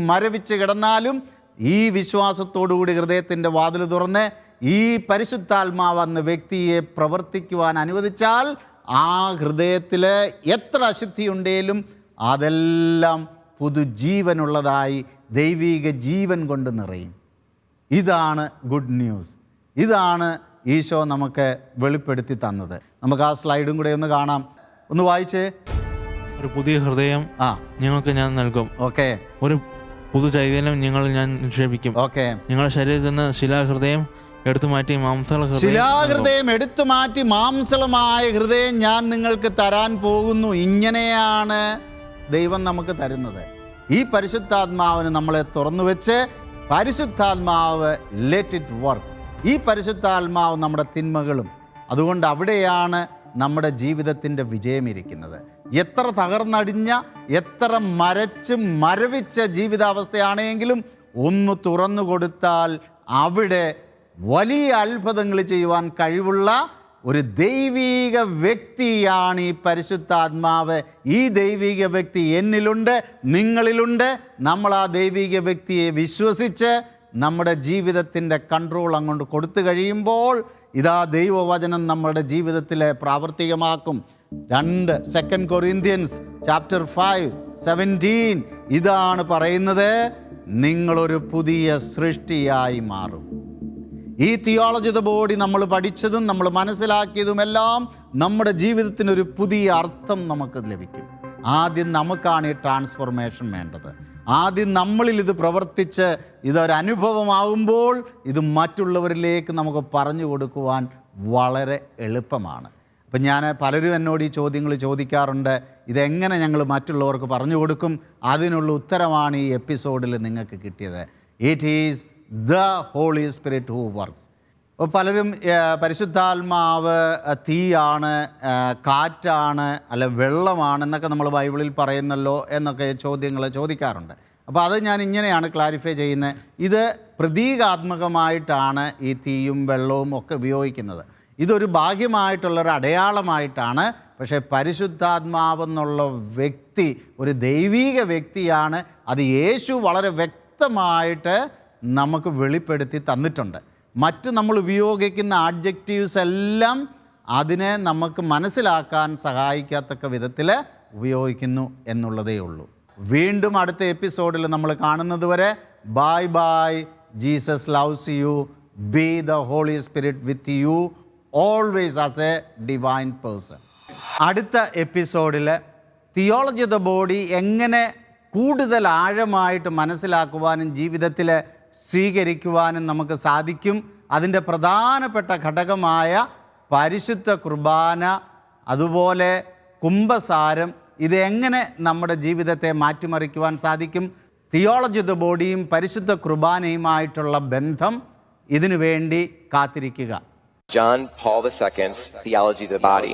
മരവിച്ച് കിടന്നാലും ഈ വിശ്വാസത്തോടുകൂടി ഹൃദയത്തിൻ്റെ വാതിൽ തുറന്ന് ഈ പരിശുദ്ധാത്മാവ് എന്ന വ്യക്തിയെ പ്രവർത്തിക്കുവാൻ അനുവദിച്ചാൽ ആ ഹൃദയത്തിൽ എത്ര അശുദ്ധിയുണ്ടെങ്കിലും അതെല്ലാം പുതുജീവനുള്ളതായി ദൈവിക ജീവൻ കൊണ്ട് നിറയും. ഇതാണ് ഗുഡ് ന്യൂസ്. ഇതാണ് ഈശോ നമുക്ക് വെളിപ്പെടുത്തി തന്നത്. നമുക്ക് ആ സ്ലൈഡും കൂടെ ഒന്ന് കാണാം. ഒന്ന് വായിച്ചേ. ഒരു പുതിയ ഹൃദയം ആ നിങ്ങൾക്ക് ഞാൻ നൽകും. ഓക്കെ ഒരു പുതു ചൈതന്യം നിങ്ങളിൽ ഞാൻ നിക്ഷേപിക്കും. ഓക്കെ. നിങ്ങളുടെ ശരീരത്തിൽ നിന്ന് ശിലാഹൃദയം എടുത്തു മാറ്റി മാംസള ശിലാഹൃദയം എടുത്തു മാറ്റി മാംസളമായ ഹൃദയം ഞാൻ നിങ്ങൾക്ക് തരാൻ പോകുന്നു. ഇങ്ങനെയാണ് ദൈവം നമുക്ക് തരുന്നത്. ഈ പരിശുദ്ധാത്മാവിന് നമ്മളെ തുറന്നു വെച്ച് പരിശുദ്ധാത്മാവ് ലെറ്റ് ഇറ്റ് വർക്ക്. ഈ പരിശുദ്ധാത്മാവ് നമ്മുടെ തിന്മകളും, അതുകൊണ്ട് അവിടെയാണ് നമ്മുടെ ജീവിതത്തിൻ്റെ വിജയമിരിക്കുന്നത്. എത്ര തകർന്നടിഞ്ഞ, എത്ര മരവിച്ച ജീവിതാവസ്ഥയാണെങ്കിലും ഒന്ന് തുറന്നു കൊടുത്താൽ അവിടെ വലിയ അത്ഭുതങ്ങൾ ചെയ്യുവാൻ കഴിവുള്ള ഒരു ദൈവീക വ്യക്തിയാണ് ഈ പരിശുദ്ധാത്മാവ്. ഈ ദൈവിക വ്യക്തി എന്നിലുണ്ട്, നിങ്ങളിലുണ്ട്. നമ്മൾ ആ ദൈവിക വ്യക്തിയെ വിശ്വസിച്ച് നമ്മുടെ ജീവിതത്തിൻ്റെ കൺട്രോൾ അങ്ങോട്ട് കൊടുത്തു കഴിയുമ്പോൾ ഇതാ ദൈവവചനം നമ്മുടെ ജീവിതത്തിൽ പ്രാവർത്തികമാക്കും. 2 കൊറിന്ത്യൻസ് ചാപ്റ്റർ 5:17 ഇതാണ് പറയുന്നത്, നിങ്ങളൊരു പുതിയ സൃഷ്ടിയായി മാറും. ഈ തിയോളജി ദ ബോഡി നമ്മൾ പഠിച്ചതും നമ്മൾ മനസ്സിലാക്കിയതുമെല്ലാം നമ്മുടെ ജീവിതത്തിനൊരു പുതിയ അർത്ഥം നമുക്ക് ലഭിക്കും. ആദ്യം നമുക്കാണ് ഈ ട്രാൻസ്ഫോർമേഷൻ വേണ്ടത്. ആദ്യം നമ്മളിൽ ഇത് പ്രവർത്തിച്ച് ഇതൊരനുഭവമാകുമ്പോൾ ഇത് മറ്റുള്ളവരിലേക്ക് നമുക്ക് പറഞ്ഞു കൊടുക്കുവാൻ വളരെ എളുപ്പമാണ്. അപ്പം പലരും എന്നോട് ഈ ചോദ്യങ്ങൾ ചോദിക്കാറുണ്ട്, ഇതെങ്ങനെ ഞങ്ങൾ മറ്റുള്ളവർക്ക് പറഞ്ഞു കൊടുക്കും? അതിനുള്ള ഉത്തരമാണ് ഈ എപ്പിസോഡിൽ നിങ്ങൾക്ക് കിട്ടിയത്. It is the holy spirit who works. അപ്പോൾ പലരും പരിശുദ്ധാത്മാവ് തീയാണ്, കാറ്റാണ്, അല്ല വെള്ളമാണ് എന്നൊക്കെ നമ്മൾ ബൈബിളിൽ പറയുന്നല്ലോ എന്നൊക്കെ ചോദ്യങ്ങൾ ചോദിക്കാറുണ്ട്. അപ്പോൾ അത് ഞാൻ ഇങ്ങനെയാണ് ക്ലാരിഫൈ ചെയ്യുന്നത്. ഇത് പ്രതീകാത്മകമായിട്ടാണ് ഈ തീയും വെള്ളവും ഒക്കെ ഉപയോഗിക്കുന്നത്. ഇതൊരു ഭാഗ്യമായിട്ടുള്ളൊരു അടയാളമായിട്ടാണ്. പക്ഷേ പരിശുദ്ധാത്മാവെന്നുള്ള വ്യക്തി ഒരു ദൈവീക വ്യക്തിയാണ്. അത് യേശു വളരെ വ്യക്തമായിട്ട് നമുക്ക് വെളിപ്പെടുത്തി തന്നിട്ടുണ്ട്. മറ്റ് നമ്മൾ ഉപയോഗിക്കുന്ന ആഡ്ജക്റ്റീവ്സ് എല്ലാം അതിനെ നമുക്ക് മനസ്സിലാക്കാൻ സഹായിക്കത്തക്ക വിധത്തിൽ ഉപയോഗിക്കുന്നു എന്നുള്ളതേ ഉള്ളൂ. വീണ്ടും അടുത്ത എപ്പിസോഡിൽ നമ്മൾ കാണുന്നത് വരെ bye bye. Jesus loves you. Be the holy spirit with you always as a divine person. അടുത്ത എപ്പിസോഡിൽ തിയോളജി ഓഫ് ദ ബോഡി എങ്ങനെ കൂടുതൽ ആഴമായിട്ട് മനസ്സിലാക്കുവാനും ജീവിതത്തിൽ സ്വീകരിക്കുവാനും നമുക്ക് സാധിക്കും. അതിൻ്റെ പ്രധാനപ്പെട്ട ഘടകമായ പരിശുദ്ധ കുർബാന, അതുപോലെ കുംഭസാരം, ഇതെങ്ങനെ നമ്മുടെ ജീവിതത്തെ മാറ്റിമറിക്കുവാൻ സാധിക്കും, തിയോളജി ഓഫ് ദ ബോഡിയും പരിശുദ്ധ കുർബാനയുമായിട്ടുള്ള ബന്ധം, ഇതിനു വേണ്ടി കാത്തിരിക്കുക. John Paul II's Theology of the Body.